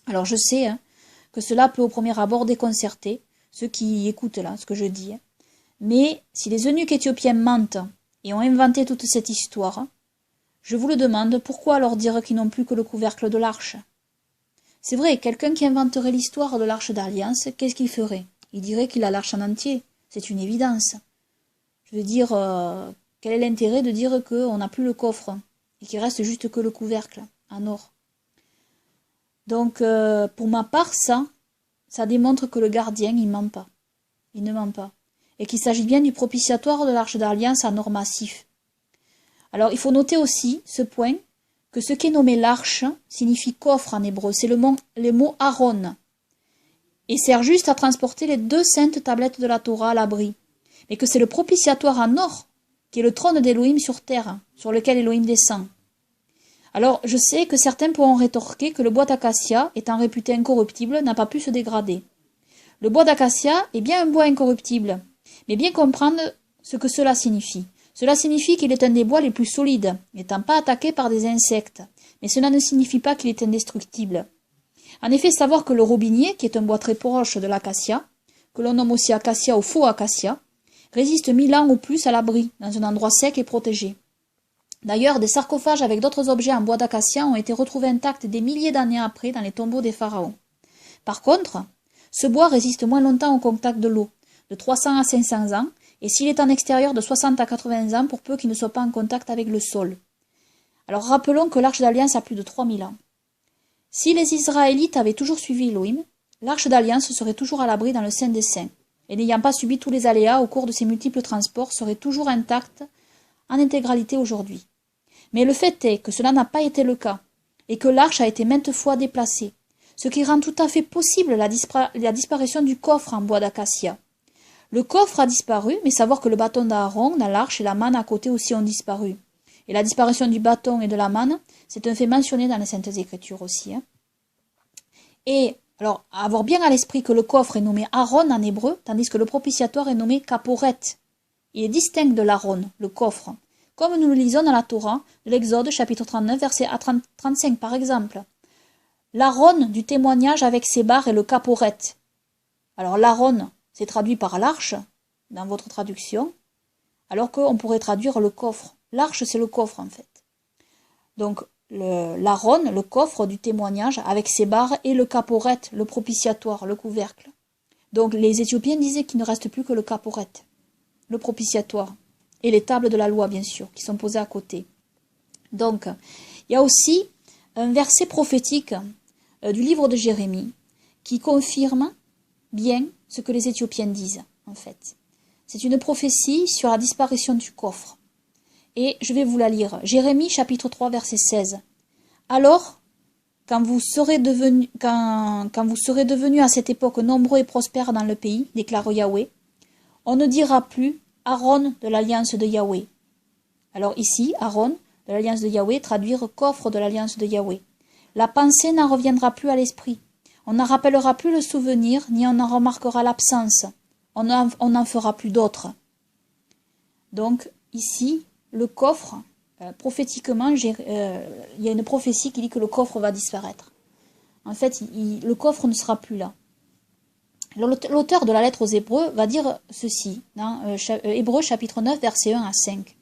Alors je sais que cela peut au premier abord déconcerter ceux qui écoutent là ce que je dis. Mais si les eunuques éthiopiens mentent et ont inventé toute cette histoire, je vous le demande, pourquoi alors dire qu'ils n'ont plus que le couvercle de l'arche? C'est vrai, quelqu'un qui inventerait l'histoire de l'arche d'alliance, qu'est-ce qu'il ferait? Il dirait qu'il a l'arche en entier, c'est une évidence. Je veux dire, quel est l'intérêt de dire qu'on n'a plus le coffre et qu'il reste juste que le couvercle en or? Donc, pour ma part, ça démontre que le gardien, il ment pas. Il ne ment pas. Et qu'il s'agit bien du propitiatoire de l'arche d'alliance en or massif. Alors, il faut noter aussi ce point, que ce qui est nommé l'arche signifie coffre en hébreu. C'est le mot Aaron. Et sert juste à transporter les 2 saintes tablettes de la Torah à l'abri. Mais que c'est le propitiatoire en or, qui est le trône d'Élohim sur terre, sur lequel Élohim descend. Alors, je sais que certains pourront rétorquer que le bois d'acacia, étant réputé incorruptible, n'a pas pu se dégrader. Le bois d'acacia est bien un bois incorruptible, mais bien comprendre ce que cela signifie. Cela signifie qu'il est un des bois les plus solides, n'étant pas attaqué par des insectes, mais cela ne signifie pas qu'il est indestructible. En effet, savoir que le robinier, qui est un bois très proche de l'acacia, que l'on nomme aussi acacia ou faux acacia, résiste 1000 ans ou plus à l'abri, dans un endroit sec et protégé. D'ailleurs, des sarcophages avec d'autres objets en bois d'acacia ont été retrouvés intacts des milliers d'années après dans les tombeaux des pharaons. Par contre, ce bois résiste moins longtemps au contact de l'eau, de 300 à 500 ans, et s'il est en extérieur de 60 à 80 ans pour peu qu'il ne soit pas en contact avec le sol. Alors rappelons que l'arche d'alliance a plus de 3000 ans. Si les Israélites avaient toujours suivi Elohim, l'arche d'alliance serait toujours à l'abri dans le Saint des Saints, et n'ayant pas subi tous les aléas au cours de ses multiples transports, serait toujours intacte en intégralité aujourd'hui. Mais le fait est que cela n'a pas été le cas, et que l'arche a été maintes fois déplacée, ce qui rend tout à fait possible la disparition du coffre en bois d'acacia. Le coffre a disparu, mais savoir que le bâton d'Aaron dans l'arche et la manne à côté aussi ont disparu. Et la disparition du bâton et de la manne, c'est un fait mentionné dans les Saintes Écritures aussi. Et alors, avoir bien à l'esprit que le coffre est nommé Aaron en hébreu, tandis que le propitiatoire est nommé Kaporet. Il est distinct de l'Aaron, le coffre, comme nous le lisons dans la Torah, de l'Exode, chapitre 39, verset 35 par exemple. L'Aaron du témoignage avec ses barres est le Kaporet. Alors l'Aaron, c'est traduit par l'arche, dans votre traduction, alors qu'on pourrait traduire le coffre. L'arche, c'est le coffre, en fait. Donc, l'Aaron, le coffre du témoignage, avec ses barres, et le Kaporet, le propitiatoire, le couvercle. Donc, les Éthiopiens disaient qu'il ne reste plus que le Kaporet, le propitiatoire, et les tables de la loi, bien sûr, qui sont posées à côté. Donc, il y a aussi un verset prophétique du livre de Jérémie, qui confirme bien ce que les Éthiopiens disent, en fait. C'est une prophétie sur la disparition du coffre. Et je vais vous la lire. Jérémie, chapitre 3, verset 16. Alors, quand vous serez devenus à cette époque nombreux et prospères dans le pays, déclare Yahweh, on ne dira plus Aaron de l'alliance de Yahweh. Alors ici, Aaron de l'alliance de Yahweh, traduire coffre de l'alliance de Yahweh. La pensée n'en reviendra plus à l'esprit. On n'en rappellera plus le souvenir, ni on en remarquera l'absence. On n'en fera plus d'autres. Donc, ici, le coffre, prophétiquement, il y a une prophétie qui dit que le coffre va disparaître. En fait, le coffre ne sera plus là. L'auteur de la lettre aux Hébreux va dire ceci, dans Hébreux chapitre 9, versets 1 à 5.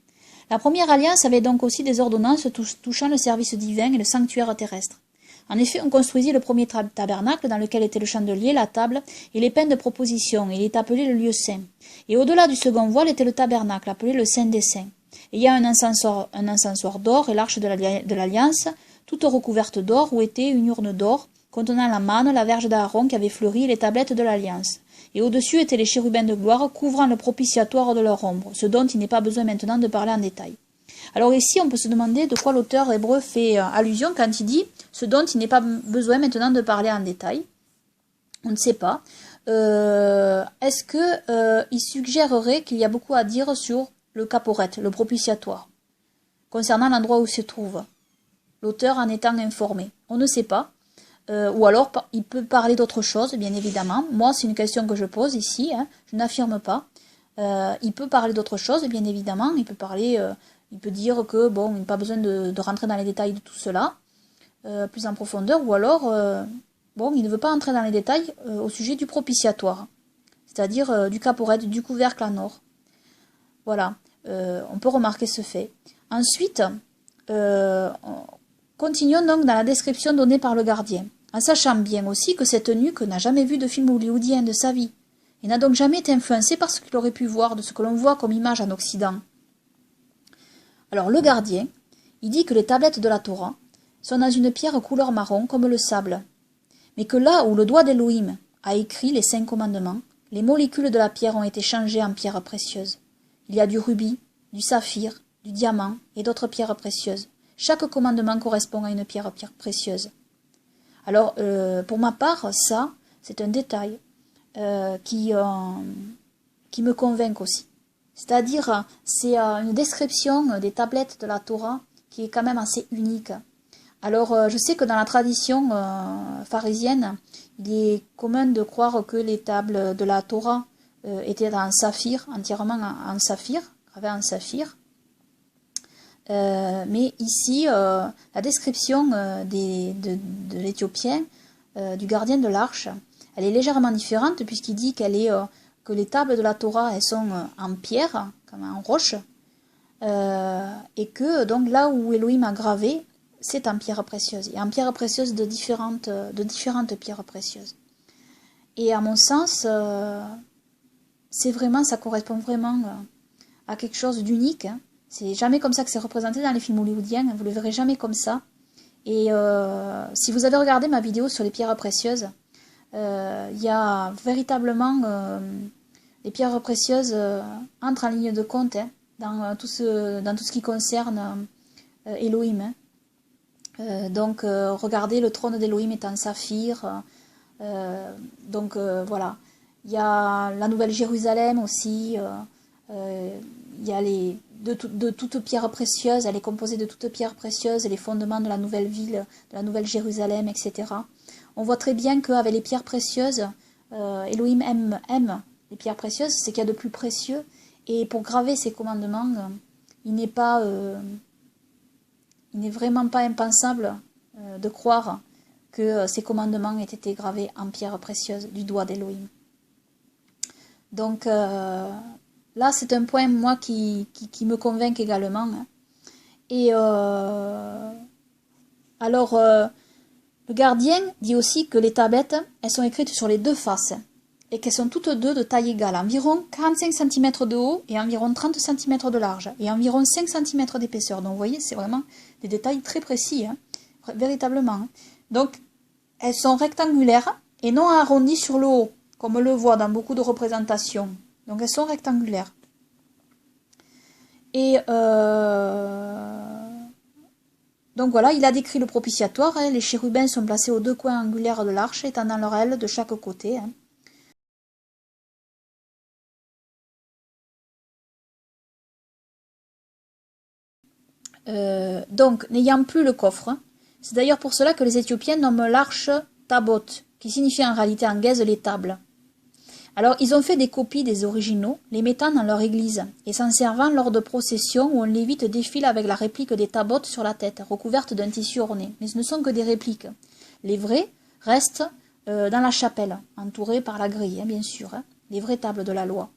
La première alliance avait donc aussi des ordonnances touchant le service divin et le sanctuaire terrestre. En effet, on construisit le premier tabernacle dans lequel était le chandelier, la table et les pains de proposition. Il est appelé le lieu saint. Et au-delà du second voile était le tabernacle, appelé le Saint des Saints. Et il y a un encensoir d'or et l'arche de l'Alliance, toute recouverte d'or, où était une urne d'or, contenant la manne, la verge d'Aaron qui avait fleuri et les tablettes de l'Alliance. Et au-dessus étaient les chérubins de gloire, couvrant le propitiatoire de leur ombre, ce dont il n'est pas besoin maintenant de parler en détail. Alors ici, on peut se demander de quoi l'auteur hébreu fait allusion quand il dit « ce dont il n'est pas besoin maintenant de parler en détail ». On ne sait pas. Est-ce qu'il suggérerait qu'il y a beaucoup à dire sur le Kaporet, le propitiatoire, concernant l'endroit où il se trouve, l'auteur en étant informé? On ne sait pas. ou alors il peut parler d'autre chose, bien évidemment. Moi, c'est une question que je pose ici, hein, je n'affirme pas. Il peut parler d'autre chose, bien évidemment. Il peut parler, il peut dire que bon, il n'a pas besoin de rentrer dans les détails de tout cela, plus en profondeur, ou alors, bon, il ne veut pas entrer dans les détails au sujet du propitiatoire, c'est-à-dire du caporette, du couvercle en or. Voilà, on peut remarquer ce fait. Ensuite, continuons donc dans la description donnée par le gardien, en sachant bien aussi que cette nuque n'a jamais vu de film hollywoodien de sa vie, et n'a donc jamais été influencé par ce qu'il aurait pu voir de ce que l'on voit comme image en Occident. Alors le gardien, il dit que les tablettes de la Torah sont dans une pierre couleur marron comme le sable, mais que là où le doigt d'Élohim a écrit les 5 commandements, les molécules de la pierre ont été changées en pierres précieuses. Il y a du rubis, du saphir, du diamant et d'autres pierres précieuses. Chaque commandement correspond à une pierre précieuse. Alors, pour ma part, ça, c'est un détail qui me convainc aussi. C'est-à-dire, c'est une description des tablettes de la Torah qui est quand même assez unique. Alors, je sais que dans la tradition pharisienne, il est commun de croire que les tables de la Torah étaient en saphir, entièrement en saphir, gravées en saphir. Mais ici, la description de l'Éthiopien, du gardien de l'arche, elle est légèrement différente puisqu'il dit que les tables de la Torah elles sont en pierre, comme en roche, et que donc là où Elohim a gravé, c'est en pierre précieuse, et en pierre précieuse de différentes pierres précieuses. Et à mon sens, ça correspond vraiment à quelque chose d'unique. Hein. C'est jamais comme ça que c'est représenté dans les films hollywoodiens, vous le verrez jamais comme ça. Et si vous avez regardé ma vidéo sur les pierres précieuses, il y a véritablement les pierres précieuses entrent en ligne de compte hein, dans tout ce qui concerne Elohim. Hein. Donc regardez, le trône d'Elohim est en saphir. Voilà. Il y a la Nouvelle Jérusalem aussi. Il y a de toutes pierres précieuses. Elle est composée de toutes pierres précieuses. Les fondements de la nouvelle ville, de la Nouvelle Jérusalem, etc. On voit très bien qu'avec les pierres précieuses, Elohim aime les pierres précieuses. C'est qu'il y a de plus précieux. Et pour graver ces commandements, il n'est vraiment pas impensable de croire que ces commandements aient été gravés en pierre précieuse du doigt d'Elohim. Donc là, c'est un point, moi, qui me convainc également. Hein. Et alors, le gardien dit aussi que les tablettes, elles sont écrites sur les deux faces et qu'elles sont toutes deux de taille égale, environ 45 cm de haut et environ 30 cm de large, et environ 5 cm d'épaisseur. Donc vous voyez, c'est vraiment des détails très précis, hein, véritablement. Donc, elles sont rectangulaires et non arrondies sur le haut, comme on le voit dans beaucoup de représentations. Donc elles sont rectangulaires. Et donc voilà, il a décrit le propitiatoire. Hein, les chérubins sont placés aux deux coins angulaires de l'arche, étendant leurs ailes de chaque côté. Hein. Donc, n'ayant plus le coffre, c'est d'ailleurs pour cela que les Éthiopiens nomment l'arche Tabot, qui signifie en réalité en gaze les tables. Alors, ils ont fait des copies des originaux, les mettant dans leur église, et s'en servant lors de processions où un lévite défile avec la réplique des tabots sur la tête, recouverte d'un tissu orné. Mais ce ne sont que des répliques. Les vrais restent dans la chapelle, entourés par la grille, hein, bien sûr, hein, les vraies tables de la loi.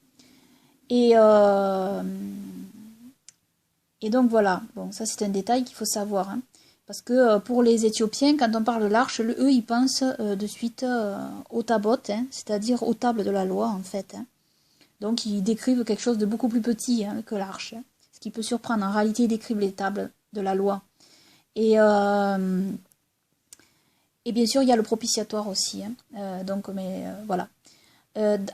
Et donc voilà, bon, ça c'est un détail qu'il faut savoir, hein, parce que pour les Éthiopiens, quand on parle de l'arche, eux ils pensent de suite aux tabot, hein, c'est-à-dire aux tables de la loi en fait. Hein. Donc ils décrivent quelque chose de beaucoup plus petit hein, que l'arche, hein, ce qui peut surprendre. En réalité, ils décrivent les tables de la loi. Et bien sûr, il y a le propitiatoire aussi. Hein, voilà.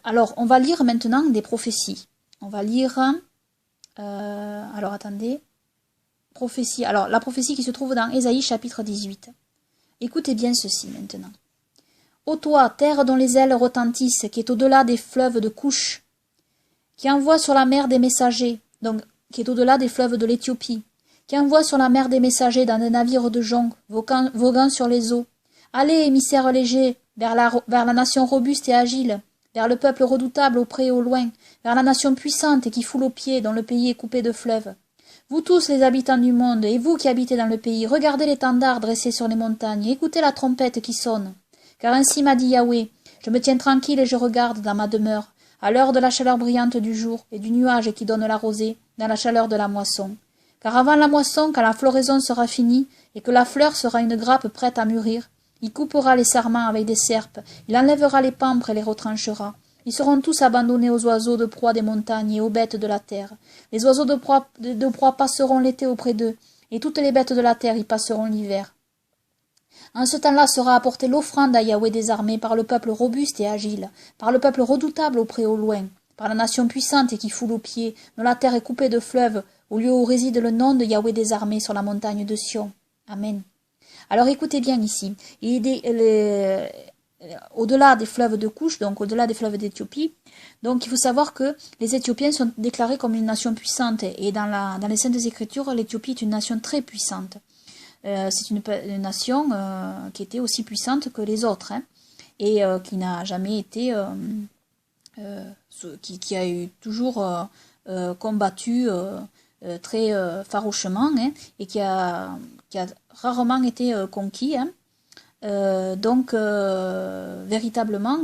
Alors, on va lire maintenant des prophéties. On va lire... alors attendez, prophétie. Alors la prophétie qui se trouve dans Ésaïe chapitre 18. Écoutez bien ceci maintenant. Ô toi, terre dont les ailes retentissent, qui est au-delà des fleuves de Couche, qui envoie sur la mer des messagers, donc qui est au-delà des fleuves de l'Éthiopie, qui envoie sur la mer des messagers dans des navires de joncs, voguant sur les eaux, Allez, émissaires légers, vers la nation robuste et agile, vers le peuple redoutable au près et au loin, vers la nation puissante et qui foule aux pieds, dont le pays est coupé de fleuves. Vous tous les habitants du monde, et vous qui habitez dans le pays, regardez l'étendard dressé sur les montagnes, et écoutez la trompette qui sonne. Car ainsi m'a dit Yahweh, je me tiens tranquille et je regarde dans ma demeure, à l'heure de la chaleur brillante du jour et du nuage qui donne la rosée, dans la chaleur de la moisson. Car avant la moisson, quand la floraison sera finie, et que la fleur sera une grappe prête à mûrir, il coupera les sarments avec des serpes, il enlèvera les pampres et les retranchera. Ils seront tous abandonnés aux oiseaux de proie des montagnes et aux bêtes de la terre. Les oiseaux de proie passeront l'été auprès d'eux, et toutes les bêtes de la terre y passeront l'hiver. En ce temps-là sera apportée l'offrande à Yahweh des armées par le peuple robuste et agile, par le peuple redoutable au près et au loin, par la nation puissante et qui foule aux pieds, dont la terre est coupée de fleuves, au lieu où réside le nom de Yahweh des armées sur la montagne de Sion. Amen. Alors écoutez bien ici, au-delà des fleuves de Couche, donc au-delà des fleuves d'Éthiopie, donc il faut savoir que les Éthiopiens sont déclarés comme une nation puissante, et dans les Saintes Écritures, l'Éthiopie est une nation très puissante. C'est une nation qui était aussi puissante que les autres, hein, et qui n'a jamais été, qui a eu toujours combattu très farouchement, hein, et qui a rarement été conquis, hein. Donc véritablement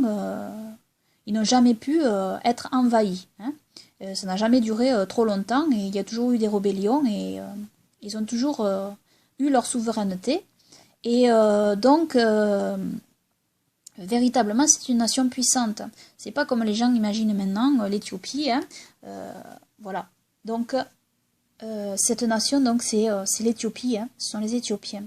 ils n'ont jamais pu être envahis, hein. Ça n'a jamais duré trop longtemps, et il y a toujours eu des rébellions, et ils ont toujours eu leur souveraineté, et donc véritablement c'est une nation puissante. C'est pas comme les gens imaginent maintenant l'Éthiopie, hein. Voilà, donc cette nation, donc c'est l'Éthiopie, hein. Ce sont les Éthiopiens.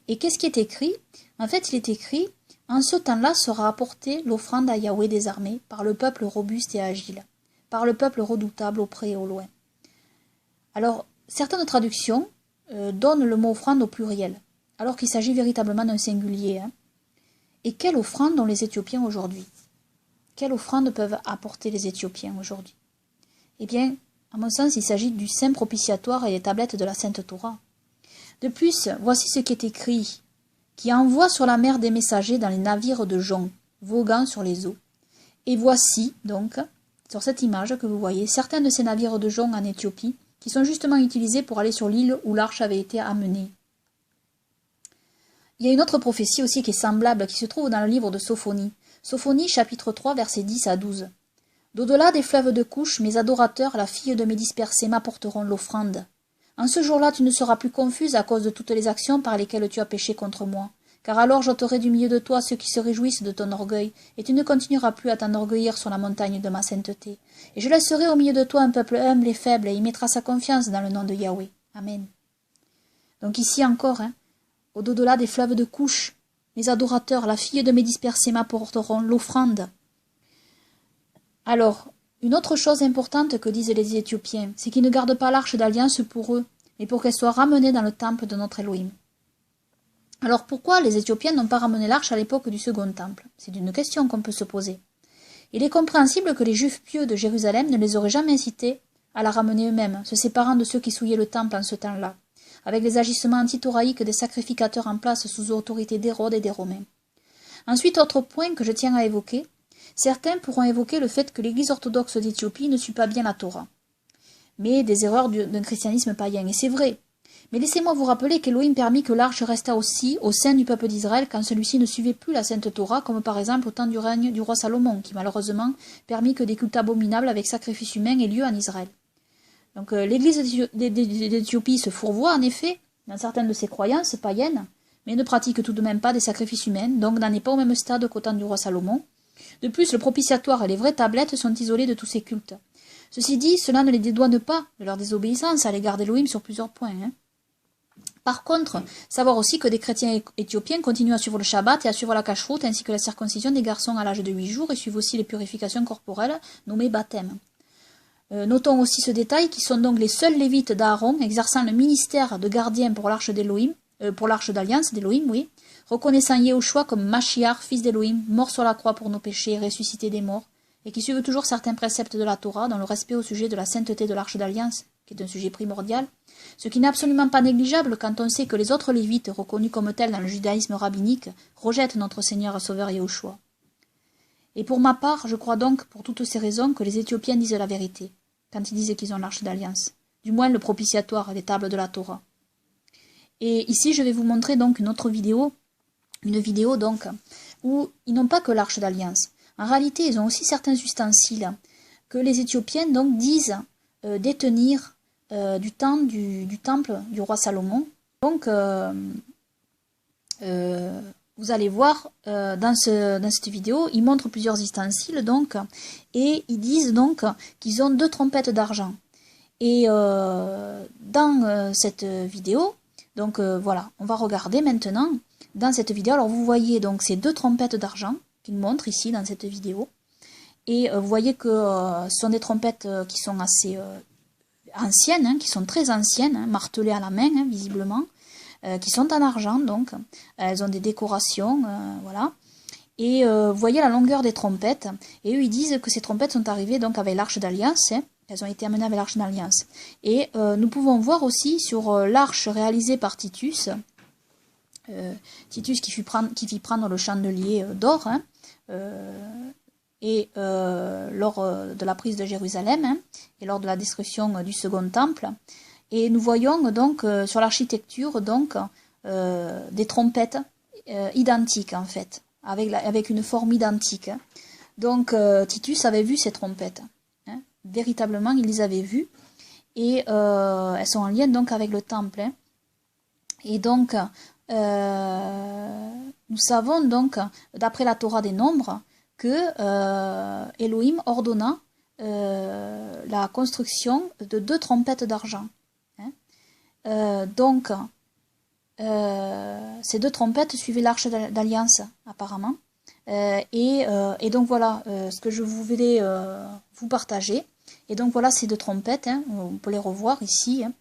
Et qu'est-ce qui est écrit? En fait, il est écrit « En ce temps-là sera apportée l'offrande à Yahweh des armées par le peuple robuste et agile, par le peuple redoutable au près et au loin. » Alors, certaines traductions donnent le mot offrande au pluriel, alors qu'il s'agit véritablement d'un singulier, hein. Et quelle offrande ont les Éthiopiens aujourd'hui? Quelle offrande peuvent apporter les Éthiopiens aujourd'hui? Eh bien, à mon sens, il s'agit du saint propitiatoire et des tablettes de la Sainte Torah. De plus, voici ce qui est écrit, qui envoie sur la mer des messagers dans les navires de joncs, voguant sur les eaux. Et voici, donc, sur cette image que vous voyez, certains de ces navires de joncs en Éthiopie, qui sont justement utilisés pour aller sur l'île où l'arche avait été amenée. Il y a une autre prophétie aussi qui est semblable, qui se trouve dans le livre de Sophonie. Sophonie, chapitre 3, versets 10 à 12. D'au-delà des fleuves de Couche, mes adorateurs, la fille de mes dispersés, m'apporteront l'offrande. En ce jour-là, tu ne seras plus confuse à cause de toutes les actions par lesquelles tu as péché contre moi. Car alors j'ôterai du milieu de toi ceux qui se réjouissent de ton orgueil, et tu ne continueras plus à t'enorgueillir sur la montagne de ma sainteté. Et je laisserai au milieu de toi un peuple humble et faible, et il mettra sa confiance dans le nom de Yahweh. Amen. Donc ici encore, hein, au-delà des fleuves de Couche, mes adorateurs, la fille de mes dispersés m'apporteront l'offrande. Alors, une autre chose importante que disent les Éthiopiens, c'est qu'ils ne gardent pas l'arche d'alliance pour eux, mais pour qu'elle soit ramenée dans le temple de notre Elohim. Alors pourquoi les Éthiopiens n'ont pas ramené l'arche à l'époque du second temple? C'est une question qu'on peut se poser. Il est compréhensible que les Juifs pieux de Jérusalem ne les auraient jamais incités à la ramener eux-mêmes, se séparant de ceux qui souillaient le temple en ce temps-là, avec les agissements antitoraïques des sacrificateurs en place sous autorité d'Hérode et des Romains. Ensuite, autre point que je tiens à évoquer, certains pourront évoquer le fait que l'Église orthodoxe d'Éthiopie ne suit pas bien la Torah, mais des erreurs d'un christianisme païen, et c'est vrai. Mais laissez-moi vous rappeler qu'Élohim permit que l'arche resta aussi au sein du peuple d'Israël quand celui-ci ne suivait plus la Sainte Torah, comme par exemple au temps du règne du roi Salomon, qui malheureusement permit que des cultes abominables avec sacrifice humain aient lieu en Israël. Donc l'Église d'Éthiopie se fourvoie en effet dans certaines de ses croyances païennes, mais ne pratique tout de même pas des sacrifices humains, donc n'en est pas au même stade qu'au temps du roi Salomon. De plus, le propitiatoire et les vraies tablettes sont isolés de tous ces cultes. Ceci dit, cela ne les dédouane pas de leur désobéissance à l'égard d'Élohim sur plusieurs points, hein. Par contre, savoir aussi que des chrétiens éthiopiens continuent à suivre le Shabbat et à suivre la cacheroute ainsi que la circoncision des garçons à l'âge de 8 jours et suivent aussi les purifications corporelles nommées baptême. Notons aussi ce détail qui sont donc les seuls lévites d'Aaron exerçant le ministère de gardien pour l'arche d'Élohim, pour l'arche d'alliance d'Élohim, oui, reconnaissant Yehoshua comme Mashiach, fils d'Élohim, mort sur la croix pour nos péchés et ressuscité des morts, et qui suivent toujours certains préceptes de la Torah dans le respect au sujet de la sainteté de l'arche d'alliance. qui est un sujet primordial, ce qui n'est absolument pas négligeable quand on sait que les autres Lévites, reconnus comme tels dans le judaïsme rabbinique, rejettent notre Seigneur et Sauveur Yahushua. Et pour ma part, je crois donc, pour toutes ces raisons, que les Éthiopiens disent la vérité, quand ils disent qu'ils ont l'arche d'alliance, du moins le propitiatoire, les tables de la Torah. Et ici, je vais vous montrer donc une autre vidéo, donc, où ils n'ont pas que l'arche d'alliance. En réalité, ils ont aussi certains ustensiles que les Éthiopiens donc disent détenir du temps du temple du roi Salomon. Donc, vous allez voir dans cette vidéo, ils montrent plusieurs ustensiles donc, et ils disent donc qu'ils ont 2 trompettes d'argent. Et dans cette vidéo, donc voilà, on va regarder maintenant dans cette vidéo. Alors vous voyez donc ces 2 trompettes d'argent qu'ils montrent ici dans cette vidéo. Et vous voyez que ce sont des trompettes qui sont assez anciennes, hein, qui sont très anciennes, hein, martelées à la main, hein, visiblement, qui sont en argent, donc. Elles ont des décorations, voilà. Et vous voyez la longueur des trompettes. Et eux, ils disent que ces trompettes sont arrivées donc avec l'arche d'alliance, hein. Elles ont été amenées avec l'arche d'alliance. Et nous pouvons voir aussi sur l'arche réalisée par Titus, Titus qui fit prendre le chandelier d'or, hein, et lors de la prise de Jérusalem, hein, et lors de la destruction du second temple. Et nous voyons donc sur l'architecture donc des trompettes identiques en fait, avec une forme identique. Donc Titus avait vu ces trompettes, hein, véritablement il les avait vues, et elles sont en lien donc avec le temple, hein. Et donc nous savons donc, d'après la Torah des Nombres, que Elohim ordonna la construction de 2 trompettes d'argent. Hein. Donc, ces 2 trompettes suivaient l'arche d'alliance, apparemment. Et donc voilà ce que je voulais vous partager. Et donc voilà ces 2 trompettes, hein, on peut les revoir ici. Hein.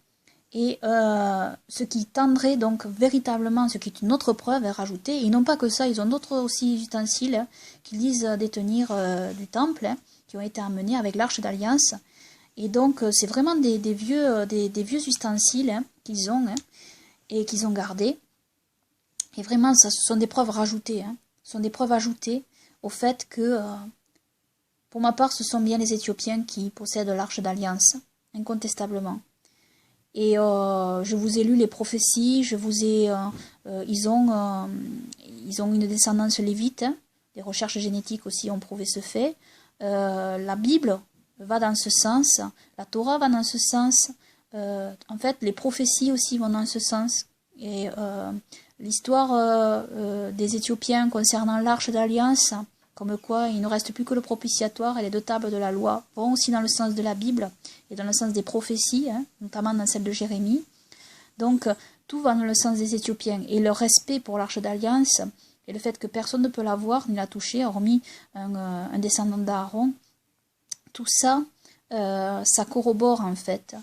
Et ce qui tendrait donc véritablement, ce qui est une autre preuve à rajouter, et non pas que ça, ils ont d'autres aussi ustensiles, hein, qu'ils disent détenir du temple, hein, qui ont été amenés avec l'arche d'alliance. Et donc c'est vraiment des vieux ustensiles, hein, qu'ils ont, hein, et qu'ils ont gardés. Et vraiment, ça, ce sont des preuves rajoutées, hein, ce sont des preuves ajoutées au fait que, pour ma part, ce sont bien les Éthiopiens qui possèdent l'arche d'alliance, incontestablement. Et je vous ai lu les prophéties, ils ont une descendance lévite, hein, des recherches génétiques aussi ont prouvé ce fait. La Bible va dans ce sens, la Torah va dans ce sens, en fait les prophéties aussi vont dans ce sens. Et l'histoire des Éthiopiens concernant l'arche d'alliance, comme quoi il ne reste plus que le propitiatoire et les 2 tables de la loi, vont aussi dans le sens de la Bible et dans le sens des prophéties, hein, notamment dans celle de Jérémie. Donc tout va dans le sens des Éthiopiens, et leur respect pour l'arche d'alliance et le fait que personne ne peut la voir ni la toucher, hormis un descendant d'Aaron, tout ça, ça corrobore en fait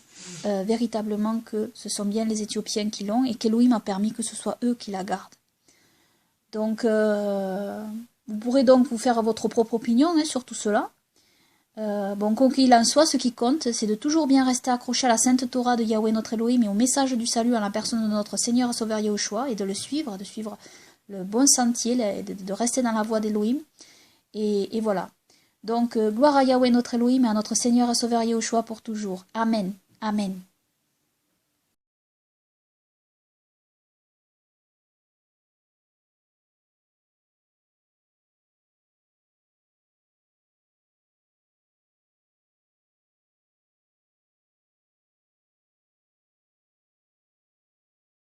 véritablement que ce sont bien les Éthiopiens qui l'ont, et qu'Elohim a permis que ce soit eux qui la gardent. Donc vous pourrez donc vous faire votre propre opinion, hein, sur tout cela. Bon, quoi qu'il en soit, ce qui compte, c'est de toujours bien rester accroché à la sainte Torah de Yahweh notre Elohim et au message du salut à la personne de notre Seigneur et Sauveur Yahushua, et de le suivre, de suivre le bon sentier, de rester dans la voie d'Elohim. Et voilà. Donc, gloire à Yahweh notre Elohim et à notre Seigneur et Sauveur Yahushua pour toujours. Amen. Amen.